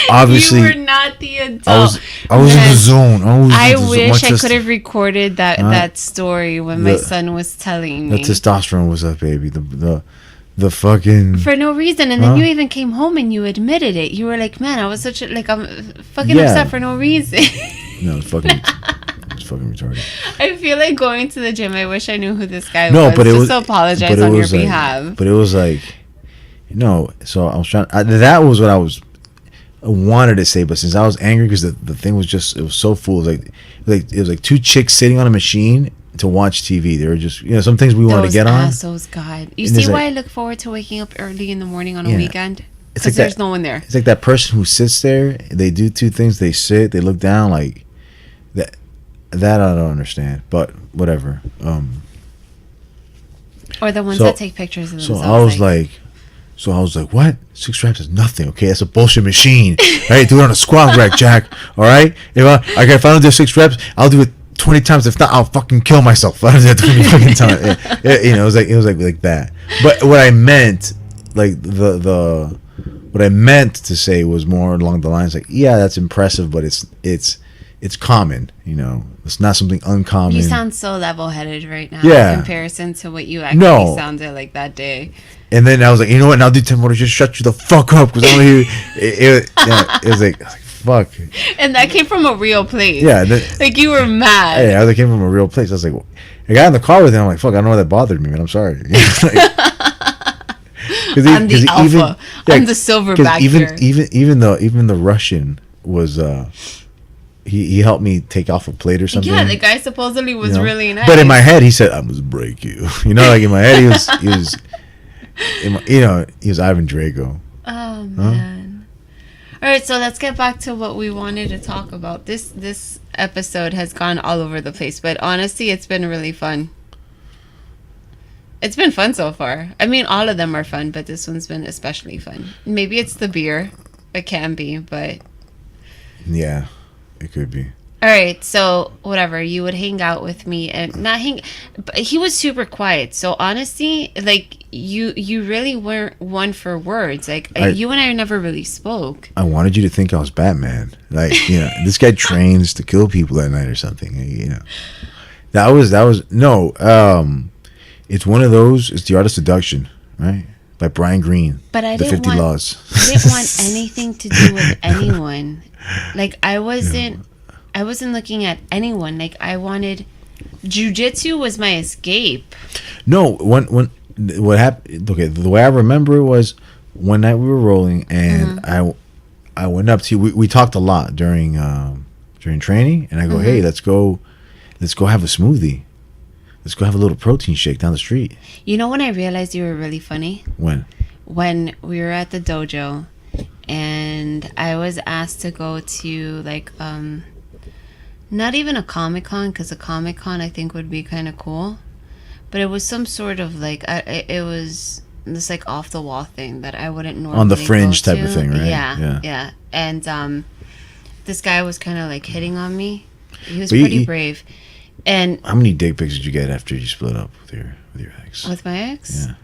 obviously. You were not the adult. I was in the zone. I wish I could have recorded that story when my son was telling me. The testosterone was up, baby. The fucking for no reason, and then you even came home and you admitted it. You were like, "Man, I was such a I'm fucking upset for no reason." No, it's fucking retarded. I feel like going to the gym. I wish I knew who this guy was. But just to apologize on your behalf. But it was like, So I was trying. That was what I wanted to say, but since I was angry because the thing was just, it was so full. It was like 2 chicks sitting on a machine to watch TV. They were just, some things we wanted to get on. Assholes, God. You see why I look forward to waking up early in the morning on a weekend? Because there's no one there. It's like that person who sits there. They do 2 things. They sit. They look down like that. That I don't understand. But whatever. Or the ones that take pictures of themselves. So I was like, So I was like, what? 6 reps is nothing, okay? That's a bullshit machine. Right? Do it on a squat rack, Jack. All right? If I don't do 6 reps, I'll do it 20 times. If not, I'll fucking kill myself. I don't do it 20 fucking times. It was like that. But what I meant, like what I meant to say was more along the lines like, yeah, that's impressive, but it's common, you know. It's not something uncommon. You sound so level-headed right now in comparison to what you actually sounded like that day. And then I was like, you know what? Now do 10 more. Just shut you the fuck up, because I don't hear. It was like, fuck. And that came from a real place. Yeah, like you were mad. Yeah, that came from a real place. I was like, I got in the car with him. I'm like, fuck, I don't know why that bothered me, man. I'm sorry. I'm the alpha. I'm the silverback here. Even the Russian was he helped me take off a plate or something. Yeah, the guy supposedly was really nice. But in my head, he said, "I must break you." You know, like in my head, he was he was Ivan Drago. Oh man! All right, so let's get back to what we wanted to talk about. This episode has gone all over the place, but honestly, it's been really fun. It's been fun so far. I mean, all of them are fun, but this one's been especially fun. Maybe it's the beer. It can be, but... Yeah, it could be. All right, so whatever. You would hang out with me and not hang... But he was super quiet. So honestly, like, you really weren't one for words. Like, you and I never really spoke. I wanted you to think I was Batman. Like, you know, this guy trains to kill people at night or something, you know. That was... No, it's one of those. It's The Art of Seduction, right? By Brian Greene. But I didn't Laws. I didn't want anything to do with anyone. Like I wasn't looking at anyone. Like I wanted. Jiu-jitsu was my escape. No, when what happened? Okay, the way I remember it was one night we were rolling, and I went up to you. We talked a lot during training, and I go, hey, let's go have a smoothie. Let's go have a little protein shake down the street. You know when I realized you were really funny? When? When we were at the dojo and I was asked to go to like not even a Comic-Con, because a Comic-Con I think would be kind of cool, but it was some sort of like it was this like off the wall thing that I wouldn't normally on the fringe type of thing, right? Yeah. And this guy was kind of like hitting on me. He was pretty brave. And how many dick pics did you get after you split up with your ex? With my ex? Yeah.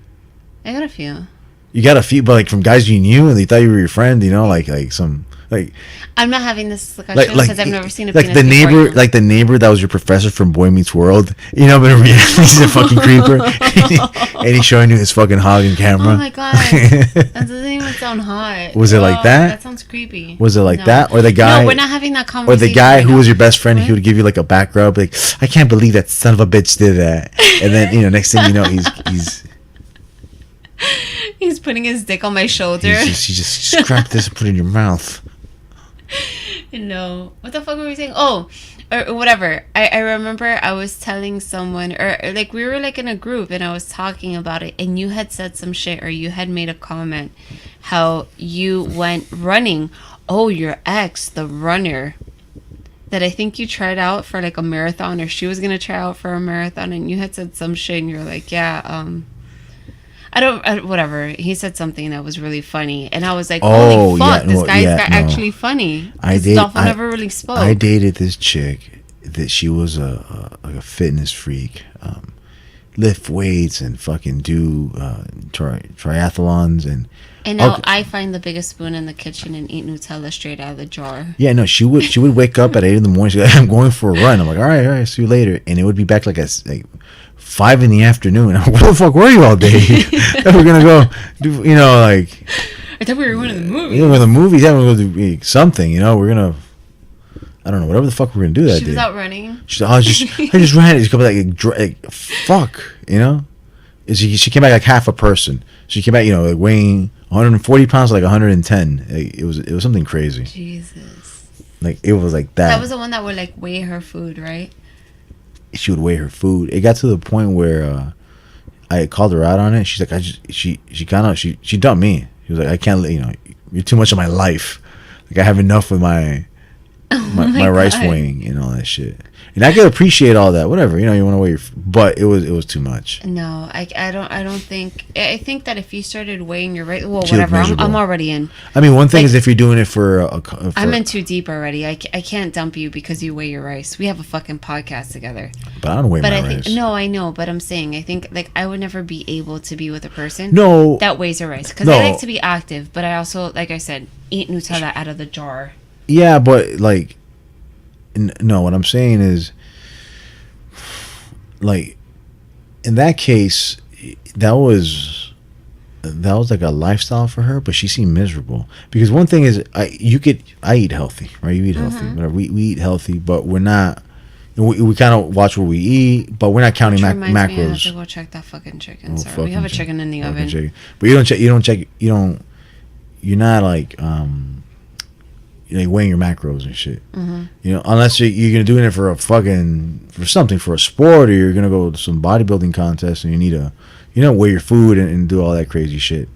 I got a few. You got a few, but like from guys you knew and they thought you were your friend, you know, like some like. I'm not having this discussion because I've never seen a like the neighbor, before. Like the neighbor that was your professor from Boy Meets World, you know, but in reality he's a fucking creeper, and he's showing you his fucking hog in camera. Oh my god, that doesn't even sound hot. Was it like that? That sounds creepy. Was it like that, or the guy? No, we're not having that conversation. Or the guy who was your best friend, he would give you like a back rub, like I can't believe that son of a bitch did that, and then next thing you know he's putting his dick on my shoulder. He just scrap this and put it in your mouth. No. What the fuck were we saying? Oh, or whatever. I remember I was telling someone, or like we were like in a group and I was talking about it, and you had said some shit, or you had made a comment how you went running. Oh, your ex, the runner, that I think you tried out for like a marathon, or she was going to try out for a marathon, and you had said some shit and you're like, yeah, whatever. He said something that was really funny, and I was like, "Holy fuck, this guy's actually funny." Dolphin never really spoke. I dated this chick that she was like a fitness freak, lift weights and fucking do triathlons and. And now I find the biggest spoon in the kitchen and eat Nutella straight out of the jar. Yeah, no, she would wake up at 8 a.m. She's like, I'm going for a run. I'm like, all right, see you later. And it would be back like 5 in the afternoon. I'm like, where the fuck were you all day? We're gonna go do, like. I thought we were going to the movies. Yeah, we're going to the movies. Yeah, we're going to do something. We're gonna. I don't know, whatever the fuck we're gonna do that day. She was out running. She's like, I just ran. She's coming like fuck, She came back like half a person. She came back, like weighing 140 pounds, like 110. It was something crazy. Jesus. Like it was like that. That was the one that would like weigh her food, right? She would weigh her food. It got to the point where I called her out on it. She's like, she dumped me. She was like, I can't, you're too much of my life. Like I have enough with my my rice weighing and all that shit. And I could appreciate all that, whatever, you want to weigh but it was too much. No, I don't think. I think that if you started weighing your rice, well, whatever, I'm already in. I mean, one thing is if you're doing it for I'm in too deep already. I can't dump you because you weigh your rice. We have a fucking podcast together. But I don't weigh my rice. No, I know, but I'm saying I think like I would never be able to be with a person that weighs their rice because I like to be active, but I also, like I said, eat Nutella out of the jar. Yeah, but like. No, what I'm saying is, like, in that case, that was like a lifestyle for her, but she seemed miserable. Because one thing is, I eat healthy, right? You eat healthy, whatever. We eat healthy, but we're not. We kind of watch what we eat, but we're not counting macros. Me, I have to go check that fucking chicken. Sorry, we have a chicken in the oven. Chicken. But you don't check. You're not like weighing your macros and shit. Unless you're gonna do it for for a sport, or you're gonna go to some bodybuilding contest and you need to weigh your food and do all that crazy shit.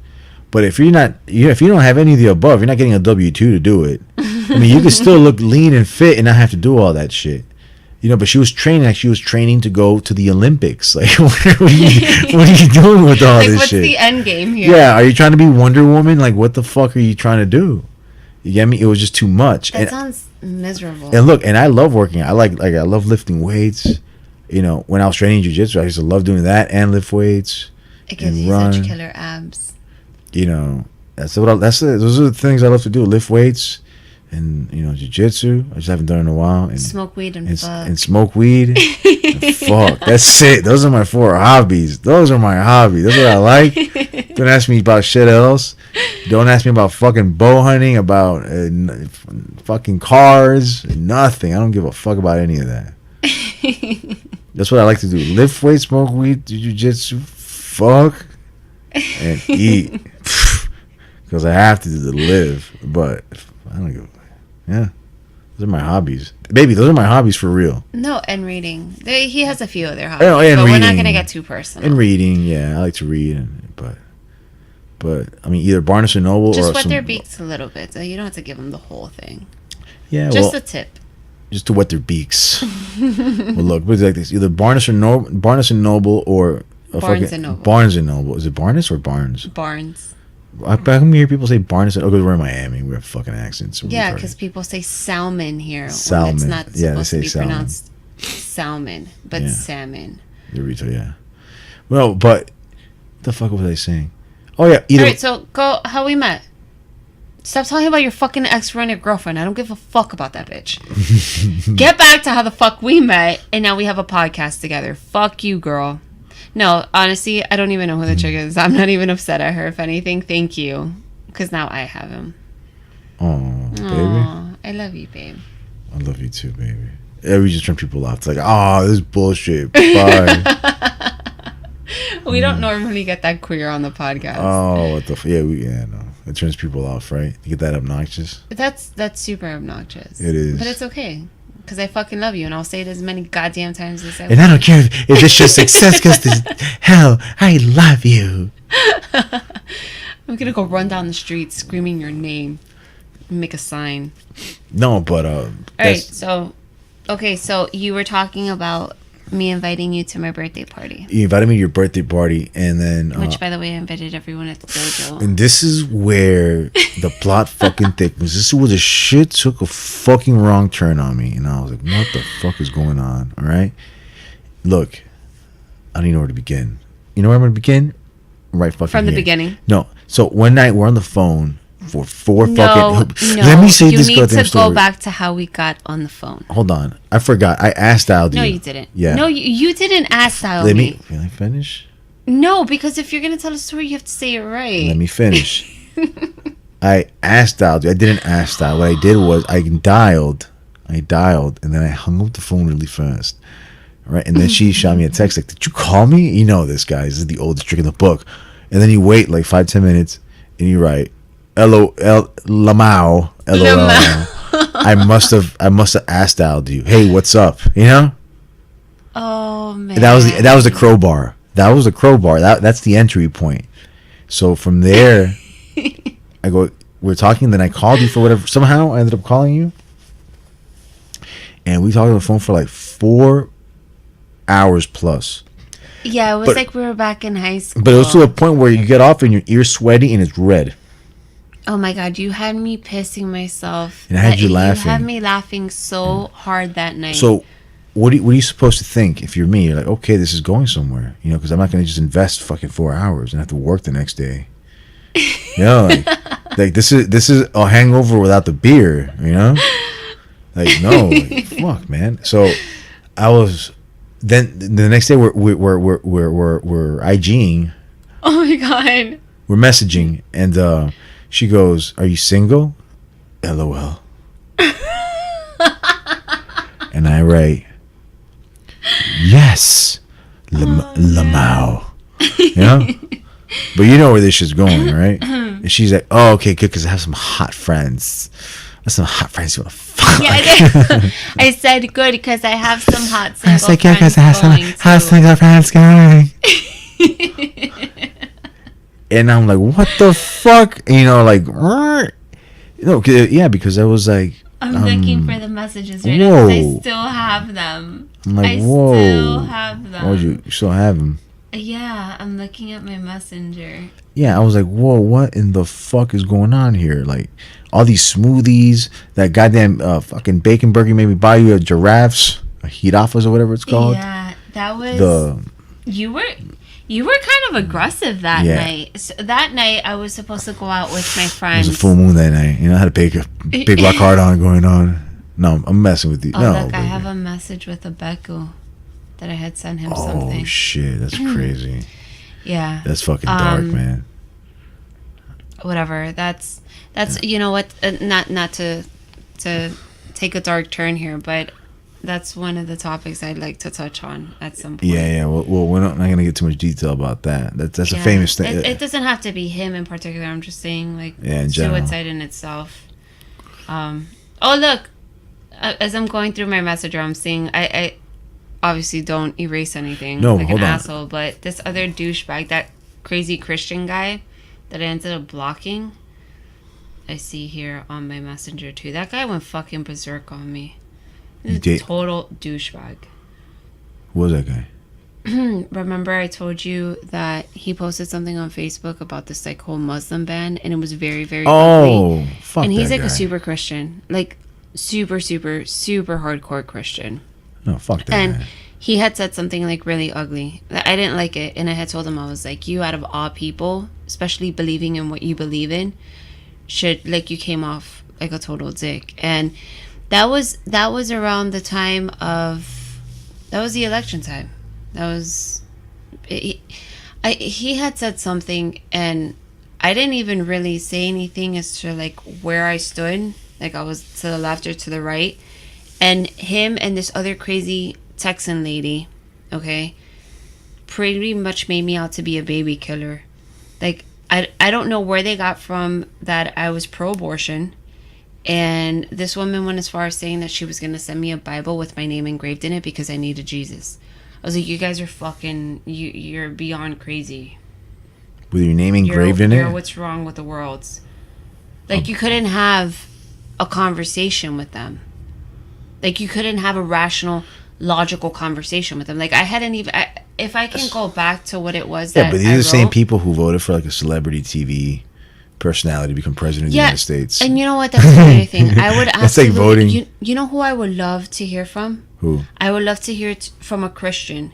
But if you're not, if you don't have any of the above, you're not getting a W-2 to do it. I mean, you can still look lean and fit and not have to do all that shit. But she was training to go to the Olympics. Like, what are you doing with all this what's shit? What's the end game here? Yeah, are you trying to be Wonder Woman? Like, what the fuck are you trying to do? You get me? It was just too much. That sounds miserable. And look, and I love working. I love lifting weights. When I was training jiu-jitsu, I used to love doing that and lift weights. It gives you such killer abs. Those are the things I love to do: lift weights and jiu-jitsu. I just haven't done it in a while. And smoke weed and fuck. And smoke weed. And fuck. That's it. Those are my 4 hobbies. Those are my hobbies. That's what I like. Don't ask me about shit else. Don't ask me about fucking bow hunting, about fucking cars, nothing. I don't give a fuck about any of that. That's what I like to do. Lift weights, smoke weed, do jiu-jitsu, fuck, and eat. Because I have to live. But I don't give a fuck. Yeah. Those are my hobbies. Baby, those are my hobbies for real. No, and reading. He has a few other hobbies. But reading, we're not going to get too personal. And reading, yeah. I like to read, but I mean, either Barnes & Noble just or wet their beaks a little bit. So you don't have to give them the whole thing. Yeah, just a tip. Just to wet their beaks. Well, look, it's like this: either Barnes & Noble or Barnes & Noble. Barnes & Noble. Is it Barnes or Barnes? Barnes. I can hear people say Barnes. Okay, we're in Miami. We have fucking accents. So yeah, because people say salmon here. Salmon. It's not supposed to be pronounced salmon, but salmon. Yeah. Well, but the fuck was I saying? Oh yeah. All right, so go how we met. Stop talking about your fucking ex-friend or girlfriend. I don't give a fuck about that bitch. Get back to how the fuck we met, and now we have a podcast together. Fuck you, girl. No, honestly, I don't even know who the chick is. I'm not even upset at her. If anything, thank you, because now I have him. Oh, baby. I love you, babe. I love you too, baby. Yeah, we just turn people off. It's like, this is bullshit. Bye. We don't normally get that queer on the podcast. Oh, what the no. It turns people off, right? You get that obnoxious. That's super obnoxious. It is, but it's okay because I fucking love you, and I'll say it as many goddamn times as I want. And I don't care if it's your success, because hell, I love you. I'm gonna go run down the street screaming your name, make a sign. No, but all right. So you were talking about me inviting you to my birthday party. You invited me to your birthday party, and then which, by the way, I invited everyone at the dojo. And this is where the plot fucking thickens. This is where the shit took a fucking wrong turn on me, and I was like, "What the fuck is going on?" All right, look, I don't even know where to begin. You know where I'm gonna begin? Right fucking from the here. Beginning. No, so one night we're on the phone for 4 fucking. No, let me say this goddamn story. You need to go back to how we got on the phone. Hold on, I forgot. I asked Al. No, you didn't. Yeah. No, you didn't ask Al. Let me. Can I finish? No, because if you're gonna tell a story, you have to say it right. Let me finish. I asked Al. I didn't ask Al. What I did was I dialed, and then I hung up the phone really fast. Right, and then she shot me a text like, "Did you call me?" You know this, guys. This is the oldest trick in the book. And then you wait like 5-10 minutes, and you write, LOL. I must have asked Al, hey, what's up? You know? Oh man. And that was the crowbar. That's the entry point. So from there, we're talking. Then I called you for whatever. Somehow I ended up calling you. and we talked on the phone for like 4 hours plus. Yeah, it was like we were back in high school. But it was to a point where you get off and your ear's sweaty and it's red. Oh my God, you had me pissing myself. And I had you laughing. You had me laughing so hard that night. So, what are you supposed to think if you're me? You're like, okay, this is going somewhere, you know, because I'm not going to just invest fucking 4 hours and have to work the next day. You know, like this is a hangover without the beer, you know? Like, no, like, fuck, man. So, I was. Then the next day we're IGing. Oh my God. We're messaging, and she goes, "Are you single?" LOL. And I write, "Yes, Lamau." You know? But you know where this shit's going, right? And she's like, "Oh, okay, good, because I have some hot friends. Some hot friends you want to fuck." Yeah, I said good because I have some hot single friends. I was like, yeah, because I have some hot single friends going. And I'm like, what the fuck? And, you know, like, yeah, because I was like, I'm looking for the messages right now. I still have them. I'm like, whoa. I still have them. Oh, you still have them? Yeah, I'm looking at my messenger. Yeah, I was like, whoa, what in the fuck is going on here? Like, all these smoothies, that goddamn fucking bacon burger made me buy you a giraffes, a jirafas or whatever it's called. Yeah, that was... You were kind of aggressive that night. So that night, I was supposed to go out with my friends. It was a full moon that night. You know, I had a big rock hard on going on. No, I'm messing with you. Oh, no, look, baby. I have a message with a Beku that I had sent him something. Oh, shit. That's crazy. Yeah. That's fucking dark, man. Whatever. That's you know what? Not to take a dark turn here, but that's one of the topics I'd like to touch on at some point. Yeah. Well, we're not going to get too much detail about that. That's a famous thing. It doesn't have to be him in particular. I'm just saying, like, in general. Suicide in itself. Oh, look. As I'm going through my messenger, I'm seeing... I obviously don't erase anything. No, like hold an on. asshole. But this other douchebag, that crazy Christian guy that I ended up blocking, I see here on my messenger too. That guy went fucking berserk on me. Total douchebag. Who was that guy? Remember I told you that he posted something on Facebook about this like whole Muslim ban, and it was very, very ugly. Fuck. And he's that like guy. a super Christian, like super, super, super hardcore Christian. No, fuck that. And guy. he had said something like really ugly. I didn't like it, and I had told him, I was like, you out of all people, especially believing in what you believe in, should, like, you came off like a total dick. And that was around the time of, that was the election time. That was, he had said something, and I didn't even really say anything as to like where I stood. Like, I was to the left or to the right. And him and this other crazy Texan lady, okay, pretty much made me out to be a baby killer. Like, I don't know where they got from that I was pro-abortion. And this woman went as far as saying that she was going to send me a Bible with my name engraved in it because I needed Jesus. I was like, you guys are fucking, you're beyond crazy. With your name engraved in it? What's wrong with the world? Like, you couldn't have a conversation with them. Like, you couldn't have a rational, logical conversation with them. Like, I hadn't even... if I can go back to what it was that but these are the same people who voted for, like, a celebrity TV personality to become president of the United States. And you know what? That's the other thing. I would That's like voting. You know who I would love to hear from? Who? I would love to hear from a Christian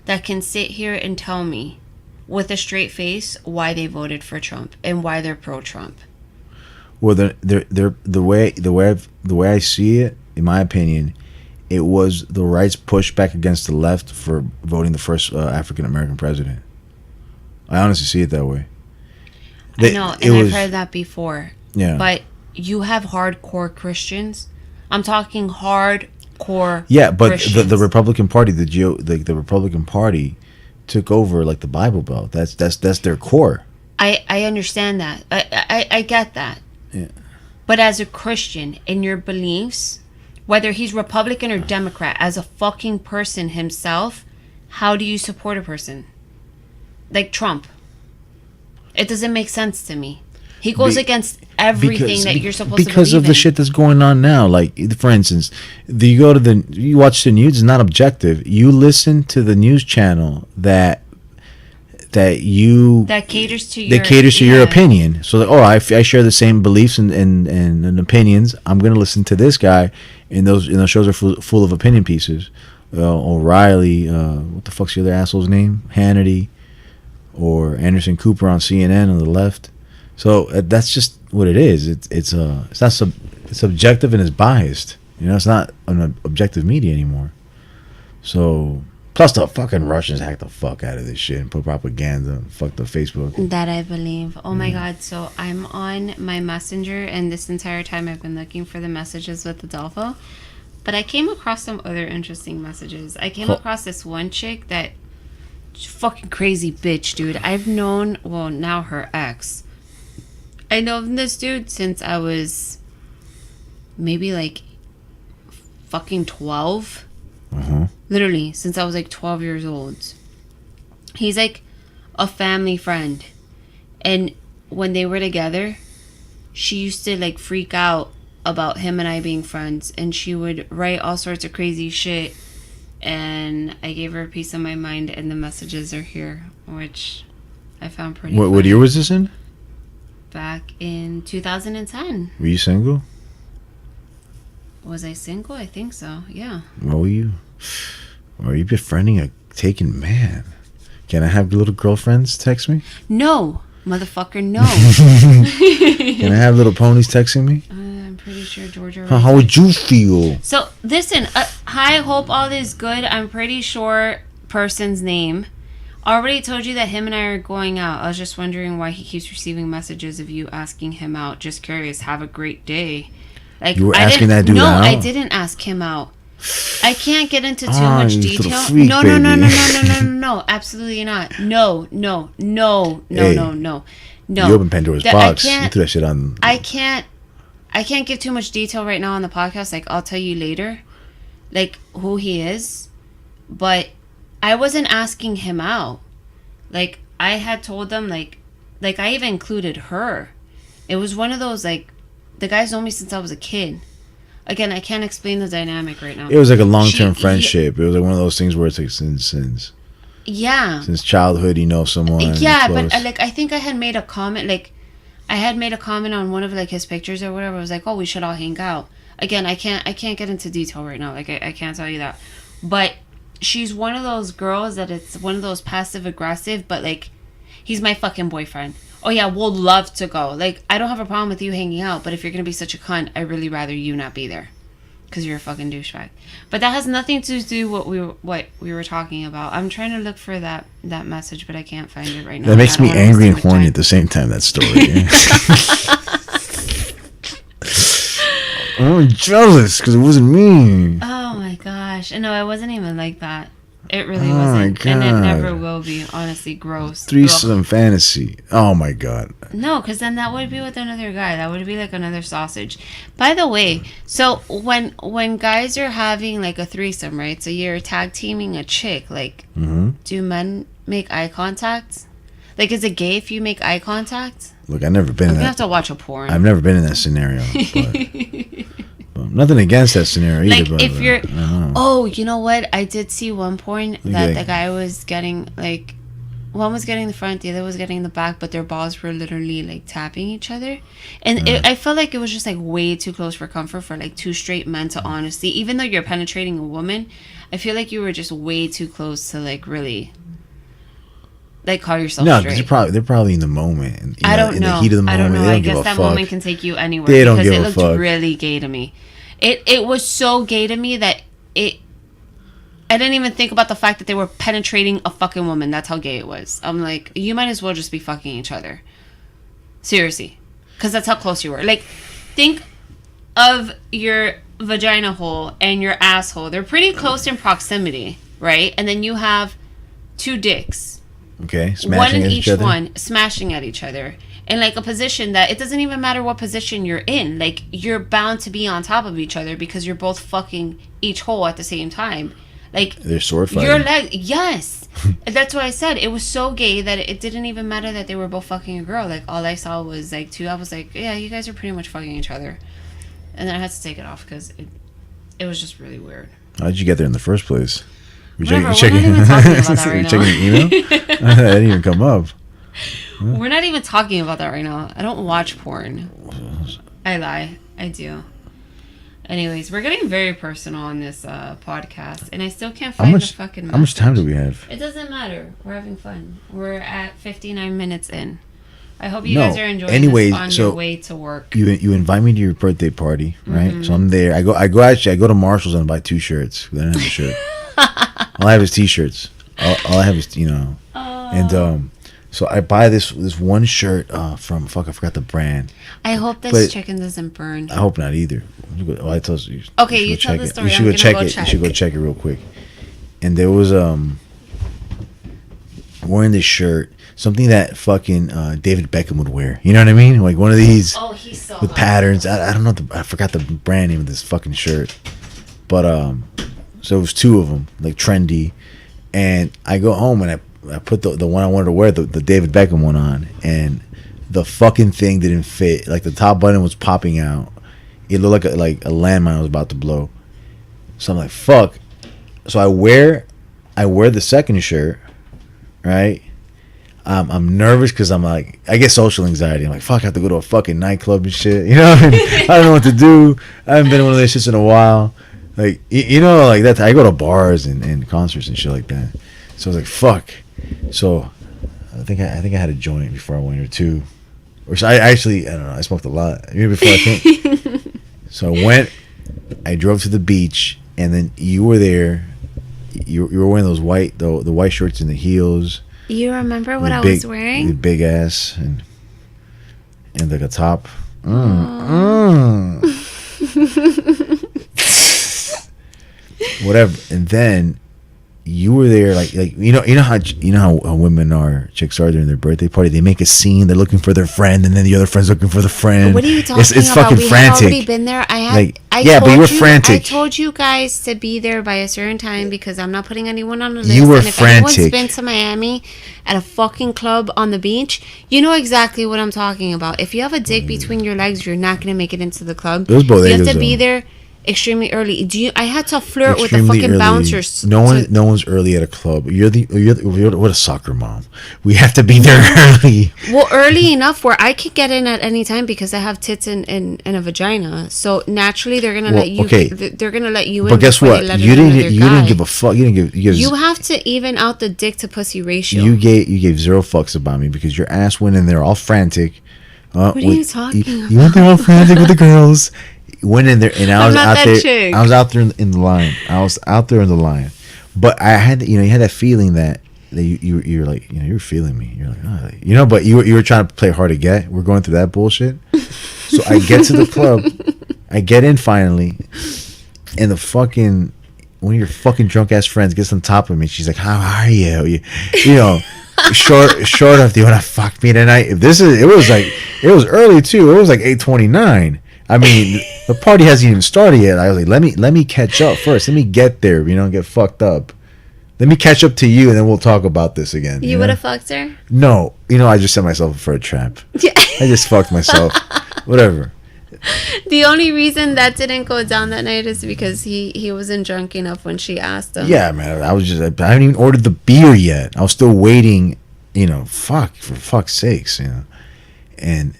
that can sit here and tell me with a straight face why they voted for Trump and why they're pro-Trump. Well, they're the way I see it, in my opinion, it was the right's push back against the left for voting the first African American president. I honestly see it that way. I know, and I've heard that before. Yeah. But you have hardcore Christians. I'm talking hardcore. Yeah, but Christians. the Republican Party, the Republican Party, took over like the Bible Belt. That's their core. I understand that. I get that. Yeah. But as a Christian, in your beliefs, whether he's Republican or Democrat, as a fucking person himself, how do you support a person like Trump? It doesn't make sense to me. He goes against everything that you're supposed to believe in. Because of the shit that's going on now. Like, for instance, you watch the news, it's not objective. You listen to the news channel that caters to your opinion. So, I share the same beliefs and opinions. I'm going to listen to this guy, and those shows are full of opinion pieces. O'Reilly, what the fuck's the other asshole's name? Hannity, or Anderson Cooper on CNN on the left. So that's just what it is. It's subjective and it's biased. It's not an objective media anymore. So plus the fucking Russians hacked the fuck out of this shit and put propaganda and fucked up Facebook. That I believe. Oh my God. So I'm on my Messenger, and this entire time I've been looking for the messages with Adolfo. But I came across some other interesting messages. I came across this one chick that fucking crazy bitch, dude. I've known, now her ex. I know this dude since I was maybe like fucking 12. Literally, since I was like 12 years old. He's like a family friend. And when they were together, she used to like freak out about him and I being friends. And she would write all sorts of crazy shit. And I gave her a piece of my mind, and the messages are here, which I found pretty funny. What year was this in? Back in 2010. Were you single? Was I single? I think so, yeah. What were you? Are you befriending a taken man? Can I have little girlfriends text me? No, motherfucker, no. Can I have little ponies texting me? I'm pretty sure Georgia... How would you feel? So, listen, hi, hope all is good. I'm pretty sure person's name... Already told you that him and I are going out. I was just wondering why he keeps receiving messages of you asking him out. Just curious. Have a great day. Like, you were asking that dude out? No, I didn't ask him out. I can't get into too much detail. Freak, no. Absolutely not. No. You opened Pandora's box. You threw that shit on. I can't give too much detail right now on the podcast. Like, I'll tell you later, like, who he is. But I wasn't asking him out. Like, I had told them, like I even included her. It was one of those, like, the guy's known me since I was a kid. Again, I can't explain the dynamic right now. It was like a long-term friendship. It was like one of those things where it's like since childhood, you know someone. Yeah, but like, I think I had made a comment. Like, I had made a comment on one of like his pictures or whatever. I was like, oh, we should all hang out. Again, I can't get into detail right now. Like, I can't tell you that. But she's one of those girls that it's one of those passive aggressive, but like, he's my fucking boyfriend. Oh yeah, we'll love to go. Like, I don't have a problem with you hanging out, but if you're gonna be such a cunt, I'd really rather you not be there, because you're a fucking douchebag. But that has nothing to do what we were talking about. I'm trying to look for that message, but I can't find it right now. That makes me angry and horny at the same time. That story. I'm jealous because it wasn't me. Oh my gosh! No, it wasn't even like that. It really wasn't, and it never will be. Honestly, gross. Threesome fantasy. Oh my god. No, because then that would be with another guy. That would be like another sausage. By the way, so when guys are having like a threesome, right? So you're tag teaming a chick. Like, do men make eye contact? Like, is it gay if you make eye contact? Look, I've never been in that. You have to watch a porn. I've never been in that scenario. But nothing against that scenario either. Like, if you're... Oh, you know what? I did see one porn that the guy was getting, like... One was getting the front, the other was getting the back, but their balls were literally, like, tapping each other. And I felt like it was just, like, way too close for comfort for, like, two straight men to honestly... Even though you're penetrating a woman, I feel like you were just way too close to, like, really... Like, call yourself straight. No, they're probably in the moment. In the heat of the moment. I don't know. I guess that moment can take you anywhere. They don't give a fuck. Because it looked really gay to me. It was so gay to me that I didn't even think about the fact that they were penetrating a fucking woman. That's how gay it was. I'm like, you might as well just be fucking each other. Seriously. Because that's how close you were. Like, think of your vagina hole and your asshole. They're pretty close in proximity, right? And then you have two dicks. Okay, smashing at each other. One in each one, smashing at each other. In like a position that it doesn't even matter what position you're in. Like, you're bound to be on top of each other because you're both fucking each hole at the same time. Like, they're sword fighting. Your leg, yes. That's what I said. It was so gay that it didn't even matter that they were both fucking a girl. Like, all I saw was like two. I was like, yeah, you guys are pretty much fucking each other. And then I had to take it off because it was just really weird. How did you get there in the first place? We're not even talking about that right now. Checking your email? That didn't even come up. We're not even talking about that right now. I don't watch porn. I lie. I do. Anyways, we're getting very personal on this podcast, and I still can't find the fucking message. How much time do we have? It doesn't matter. We're having fun. We're at 59 minutes in. I hope you guys are enjoying this on your way to work. You invite me to your birthday party, right? Mm-hmm. So I'm there. I go to Marshall's and buy 2 shirts. I don't have a shirt. All I have is t-shirts. All I have is, and so I buy this one shirt from I forgot the brand. I hope this chicken doesn't burn. I hope not either. I told you. Okay, you tell the story. You should go check it. You should go check it real quick. And there was wearing this shirt, something that fucking David Beckham would wear. You know what I mean? Like one of these he's so with patterns. I don't know. I forgot the brand name of this fucking shirt. But so it was 2 of them, like trendy. And I go home and I put the one I wanted to wear, the David Beckham one on, and the fucking thing didn't fit. Like the top button was popping out. It looked like a landmine was about to blow. So I'm like, fuck. So I wear the second shirt, right? I'm nervous because I'm like, I get social anxiety. I'm like, fuck, I have to go to a fucking nightclub and shit. You know, I don't know what to do. I haven't been in one of those shits in a while. Like, like that. I go to bars and concerts and shit like that. So I was like, fuck. So I think I had a joint before I went, or 2. Or so I don't know. I smoked a lot before I came. So I went. I drove to the beach, and then you were there. You were wearing those the white shorts and the heels. You remember what I was wearing? The big ass and like a top. Whatever. And then you were there, like you know how women are, chicks are during their birthday party. They make a scene. They're looking for their friend, and then the other friend's looking for the friend. What are you talking about? It's fucking we frantic. Had already been there. But you were frantic. I told you guys to be there by a certain time because I'm not putting anyone on the list. You were if frantic. Anyone's been to Miami at a fucking club on the beach, you know exactly what I'm talking about. If you have a dick between your legs, you're not gonna make it into the club. Those bodegas, you have to be there extremely early. I had to flirt with the fucking early. bouncers. No one's early at a club. You're what a soccer mom. We have to be there early. Well, early enough where I could get in at any time because I have tits and a vagina. So naturally, they're gonna let you. Okay. They're gonna let you in. But guess what? You didn't give a fuck. You have to even out the dick to pussy ratio. You gave 0 fucks about me because your ass went in there all frantic. What are you talking about? You went there all frantic with the girls. Went in there and I was out there. Chick. I was out there in the line. I was out there in the line, but I had you had that feeling that you're like you're feeling me. You're like but you were trying to play hard to get. We're going through that bullshit. So I get to the club. I get in finally, and one of your fucking drunk ass friends gets on top of me. She's like, "How are you?" Short of the when I fucked me tonight. It was early too. It was like 8:29. I mean, the party hasn't even started yet. I was like, let me catch up first. Let me get there, get fucked up. Let me catch up to you, and then we'll talk about this again. You would have fucked her? No. I just set myself up for a trap. Yeah. I just fucked myself. Whatever. The only reason that didn't go down that night is because he wasn't drunk enough when she asked him. Yeah, man. I haven't even ordered the beer yet. I was still waiting, for fuck's sakes, And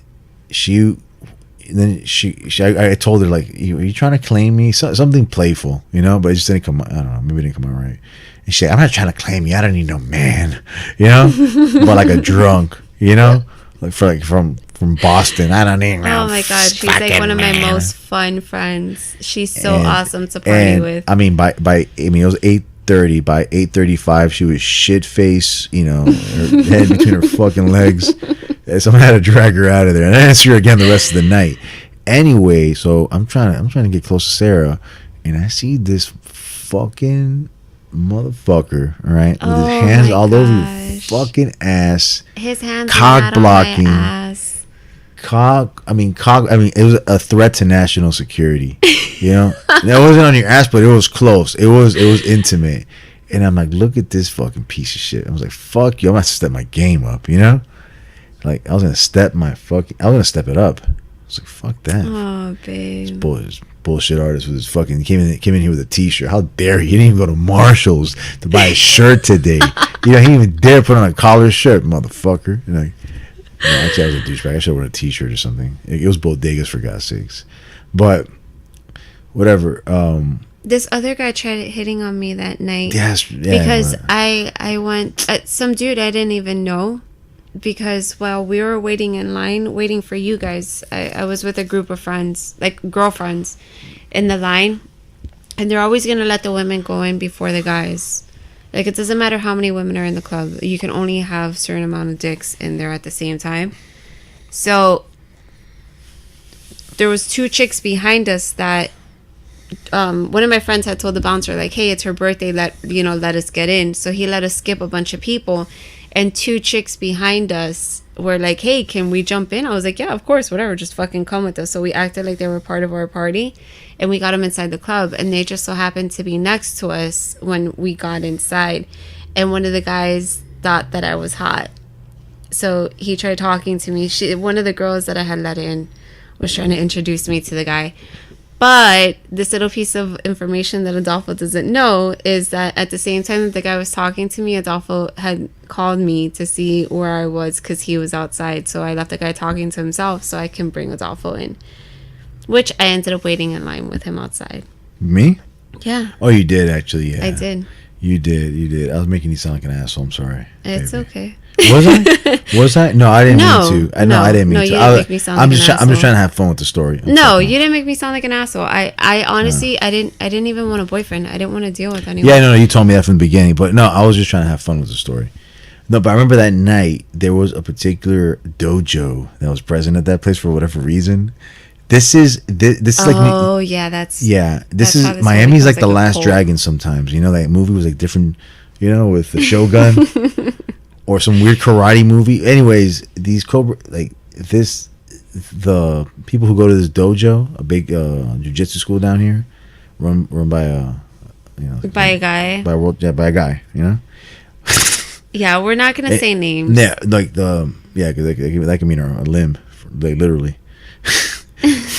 I told her, like, are you trying to claim me? Something playful, but it just didn't come. I don't know. Maybe it didn't come out right. And she said, I'm not trying to claim you. I don't need no man, but like a drunk, like from Boston. I don't need no. Oh my god, she's like one of my most fun friends. She's so awesome to party with. I mean, it was 8:30. By 8:35, she was shit face, her head between her fucking legs. Someone had to drag her out of there, and I didn't see her again the rest of the night. Anyway, so I'm trying to get close to Sarah, and I see this fucking motherfucker, all right, with his hands all over your fucking ass. His hands cock blocking. Ass. It was a threat to national security. You know, that wasn't on your ass, but it was close. It was intimate. And I'm like, look at this fucking piece of shit. I was like, fuck you. I'm gonna step my game up. You know, like I was gonna step it up. I was like, fuck that. Oh, babe. This bullshit artist with his fucking he came in here with a t-shirt. How dare he didn't even go to Marshall's to buy a shirt today. You know, he didn't even dare put on a collared shirt, motherfucker. You know, actually I was a douchebag. I should have worn a t-shirt or something. It was bodegas, for God's sakes. But whatever. This other guy tried hitting on me that night. Yes, yeah, because I went some dude I didn't even know, because while we were waiting in line, waiting for you guys, I was with a group of friends, like girlfriends, in the line, and they're always gonna let the women go in before the guys. Like, it doesn't matter how many women are in the club, you can only have a certain amount of dicks in there at the same time. So there was 2 chicks behind us that one of my friends had told the bouncer, like, hey, it's her birthday, let us get in. So he let us skip a bunch of people, and 2 chicks behind us were like, hey, can we jump in? I was like, yeah, of course, whatever, just fucking come with us. So we acted like they were part of our party, and we got them inside the club, and they just so happened to be next to us when we got inside. And one of the guys thought that I was hot, so he tried talking to me. One of the girls that I had let in was trying to introduce me to the guy. But this little piece of information that Adolfo doesn't know is that at the same time that the guy was talking to me, Adolfo had called me to see where I was because he was outside. So I left the guy talking to himself so I can bring Adolfo in, which I ended up waiting in line with him outside. Me? Yeah. Oh, you did actually, yeah. I did. You did. I was making you sound like an asshole. I'm sorry. It's baby. Okay. Was I? No, I didn't mean to. I didn't mean to. You didn't make me sound like an asshole. I'm just trying to have fun with the story. You didn't make me sound like an asshole. I honestly, I didn't even want a boyfriend. I didn't want to deal with anyone. Yeah, no, you told me that from the beginning. But no, I was just trying to have fun with the story. No, but I remember that night there was a particular dojo that was present at that place for whatever reason. This is like. Oh yeah, that's. Yeah, this is Miami's like the Last Dragon. Sometimes, you know, that movie was like different. You know, with the Shogun. Or some weird karate movie. Anyways, these the people who go to this dojo, a big jiu-jitsu school down here, run by a guy. By a guy, you know. Yeah, we're not gonna say names. Yeah, like that can mean a limb, like literally.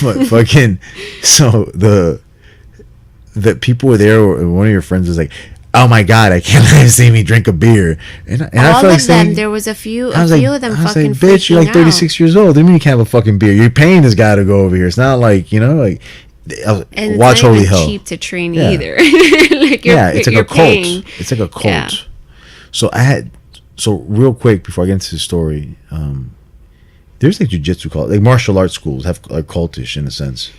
But fucking, so the people were there. Or one of your friends was like, oh my God, I can't let him see me drink a beer. And all of them, there was a few of them fucking bitch, you're like 36 years old. They mean you can't have a fucking beer. You're paying this guy to go over here. It's not like, you know, like, and watch it's not Holy even Hell. Cheap to train either. Like it's like a cult. Paying. It's like a cult. Yeah. So real quick before I get into the story, there's like jiu-jitsu cult, like martial arts schools have like cultish in a sense.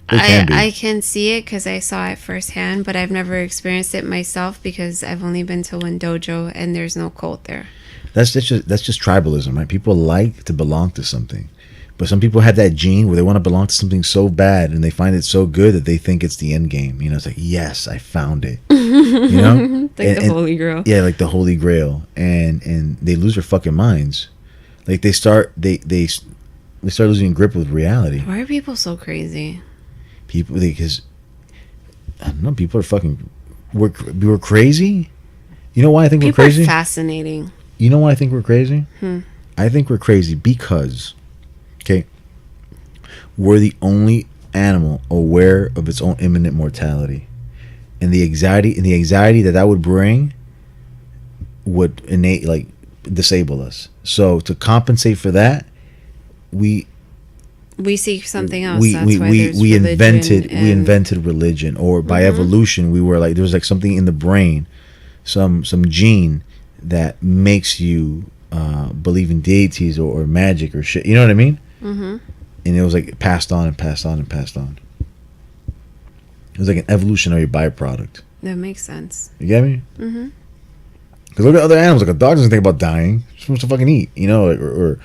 I can see it because I saw it firsthand, but I've never experienced it myself because I've only been to one dojo and there's no cult there. That's just tribalism, right? People like to belong to something, but some people have that gene where they want to belong to something so bad and they find it so good that they think it's the end game. You know, it's like, yes, I found it. You know, like the Holy Grail. Yeah, like the Holy Grail, and they lose their fucking minds. Like they start losing grip with reality. Why are people so crazy? Because I don't know, people are fucking we're crazy. You know why I think we're crazy? People are fascinating. You know why I think we're crazy? I think we're crazy because we're the only animal aware of its own imminent mortality, and the anxiety that would bring would disable us. So to compensate for that, we seek something else. We invented religion, or by evolution, we were like, there was like something in the brain, some gene that makes you believe in deities or magic or shit. You know what I mean? Mm-hmm. And it was like passed on and passed on and passed on. It was like an evolutionary byproduct. That makes sense. You get me? Mm-hmm. Because look at other animals. Like a dog doesn't think about dying. It's supposed to fucking eat. You know,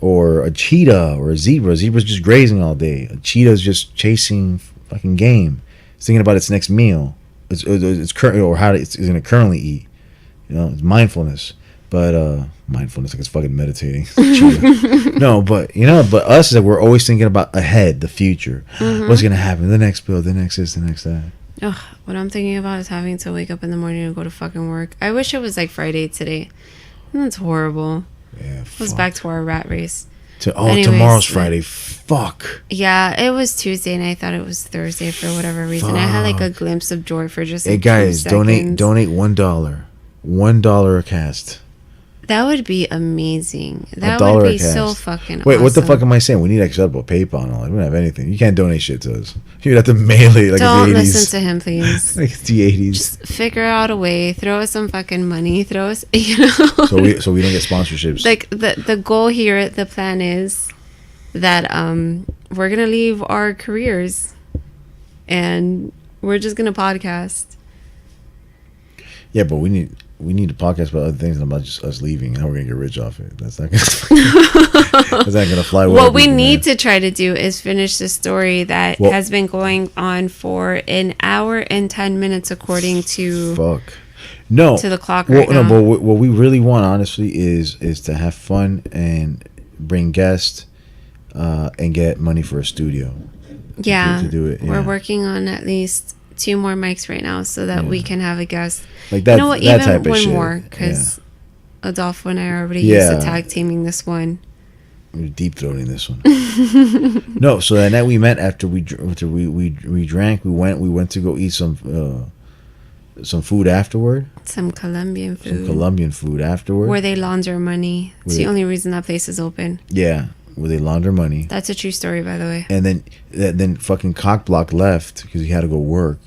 or a cheetah or a zebra. A zebra's just grazing all day. A cheetah's just chasing fucking game. It's thinking about its next meal. It's currently, or how it's going to currently eat. You know, it's mindfulness. But mindfulness, like it's fucking meditating. No, but but us is that we're always thinking about ahead, the future. What's gonna happen? The next bill, the next this, the next that. Ugh, what I'm thinking about is having to wake up in the morning and go to fucking work. I wish it was like Friday today. That's horrible. Yeah, it was back to our rat race. Anyways, tomorrow's Friday. Fuck. Yeah, it was Tuesday and I thought it was Thursday for whatever reason. I had like a glimpse of joy for just like, hey guys, donate $1. $1 a cast. That would be amazing. That would be so fucking Wait, awesome. What the fuck am I saying? We need acceptable PayPal and all. We don't have anything. You can't donate shit to us. You'd have to mail it like don't the 80s. Don't listen to him, please. Like it's the 80s. Just figure out a way. Throw us some fucking money. Throw us, So we don't get sponsorships. Like the goal here, the plan is that we're going to leave our careers and we're just going to podcast. Yeah, but we need to podcast about other things and about just us leaving. How we're gonna get rich off it? That's not gonna fly. What we need to try to do is finish the story that has been going on for 1 hour and 10 minutes, according to to the clock right now. No, but what we really want, honestly, is to have fun and bring guests and get money for a studio. Yeah, to do it. Yeah. We're working on at least 2 more mics right now so that we can have a guest. Like that, you know what? That even type of one shit. more, because Adolfo and I are already used to tag teaming this one. We're deep throating this one. No, so that night we met after we drank. We went to go eat some food afterward. Some Colombian food. Some Colombian food afterward. Where they launder money. It's the only reason that place is open. Yeah, where they launder money. That's a true story, by the way. And then fucking Cockblock left because he had to go work.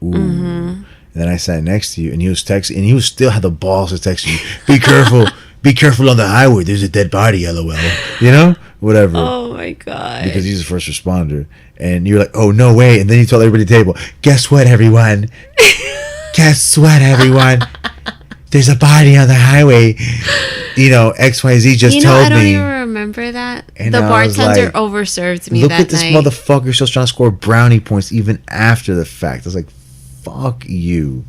Ooh. Mm-hmm. And then I sat next to you, and he was texting, and he still had the balls to text you. Be careful. Be careful on the highway. There's a dead body, LOL. You know? Whatever. Oh, my God. Because he's a first responder. And you're like, oh, no way. And then you told everybody at the table, guess what, everyone? Guess what, everyone? There's a body on the highway. XYZ just told me. I don't even remember that. And the bartender overserved me that night. Look at this motherfucker still trying to score brownie points even after the fact. I was like, fuck you.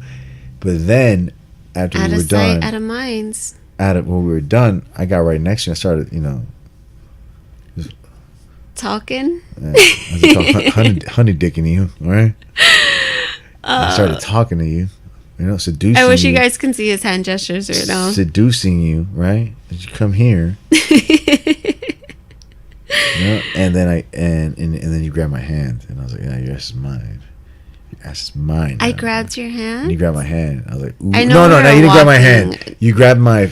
But then, after we were done... Out of minds. When we were done, I got right next to you and I started, talking? I was honey dicking you, all right? I started talking to you, seducing you. I wish you guys can see his hand gestures right now. Seducing you, right? Did you come here? And then and then you grabbed my hand, and I was like, yeah, your ass is mine. Your ass is mine. I grabbed your hand? And you grabbed my hand. I was like, ooh. I know No, you didn't grab my hand. You grabbed my,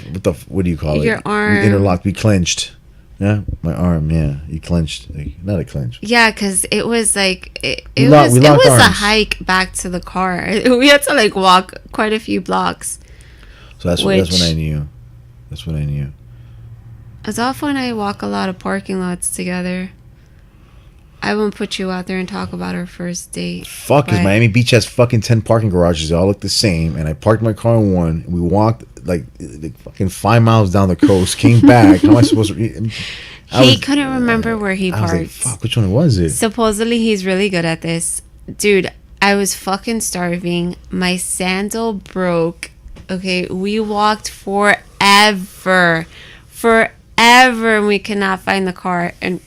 what do you call it? Your arm. You interlocked. We clenched. Yeah, my arm, yeah. You clenched. Not a clench. Yeah, because it was like, it was a hike back to the car. We had to walk quite a few blocks. So that's when I knew. That's when I knew. Adolfo and I walk a lot of parking lots together. I won't put you out there and talk about our first date. Fuck, because Miami Beach has fucking 10 parking garages. They all look the same. And I parked my car in one. And we walked like fucking 5 miles down the coast. Came back. How am I supposed to... He couldn't remember where he parked. I was like, fuck, which one was it? Supposedly he's really good at this. Dude, I was fucking starving. My sandal broke. Okay, we walked forever. And we could not find the car. And...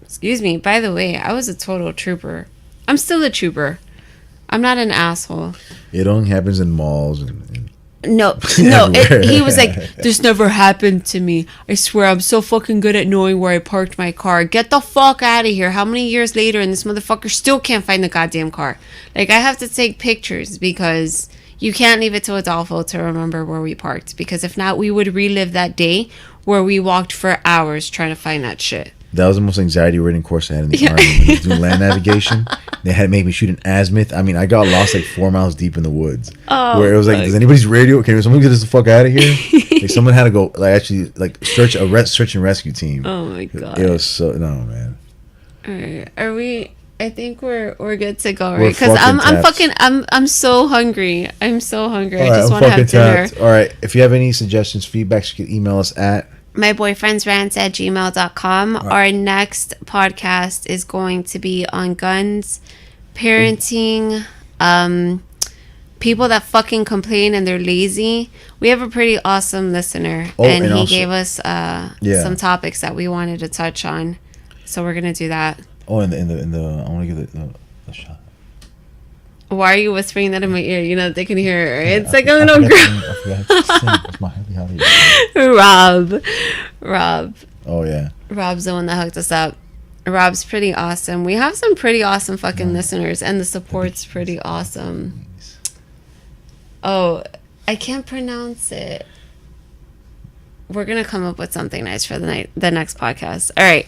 Excuse me. By the way, I was a total trooper. I'm still a trooper. I'm not an asshole. It only happens in malls. No. He was like, this never happened to me. I swear, I'm so fucking good at knowing where I parked my car. Get the fuck out of here. How many years later and this motherfucker still can't find the goddamn car? I have to take pictures because you can't leave it to Adolfo to remember where we parked. Because if not, we would relive that day where we walked for hours trying to find that shit. That was the most anxiety-ridden course I had in the Army. When I was doing land navigation, they had to make me shoot an azimuth. I mean, I got lost 4 miles deep in the woods. Oh, where it was does anybody's radio? Can someone get us the fuck out of here? Someone had to go, search and rescue team. Oh my god! It was so man. All right, are we? I think we're good to go, right? Because I'm so hungry. I'm so hungry. I just want to have dinner. All right. If you have any suggestions, feedbacks, you can email us at myboyfriendsrants@gmail.com. Right. Our next podcast is going to be on guns, parenting, people that fucking complain and they're lazy. We have a pretty awesome listener, and he also gave us some topics that we wanted to touch on. So we're gonna do that. Oh, in the I want to give the shot. Why are you whispering that in my ear? You know they can hear it, right? It's like a little girl. I forgot to sing. It's my happy. Rob. Oh yeah. Rob's the one that hooked us up. Rob's pretty awesome. We have some pretty awesome fucking listeners, and the support's pretty awesome. Oh, I can't pronounce it. We're gonna come up with something nice for the next podcast. All right.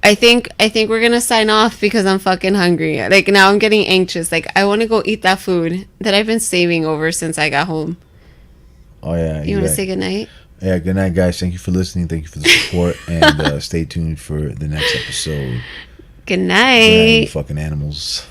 I think we're gonna sign off because I'm fucking hungry. Like now I'm getting anxious. Like I want to go eat that food that I've been saving over since I got home. Oh yeah. You want to say goodnight? Yeah, good night, guys. Thank you for listening. Thank you for the support, and stay tuned for the next episode. Good night, you fucking animals.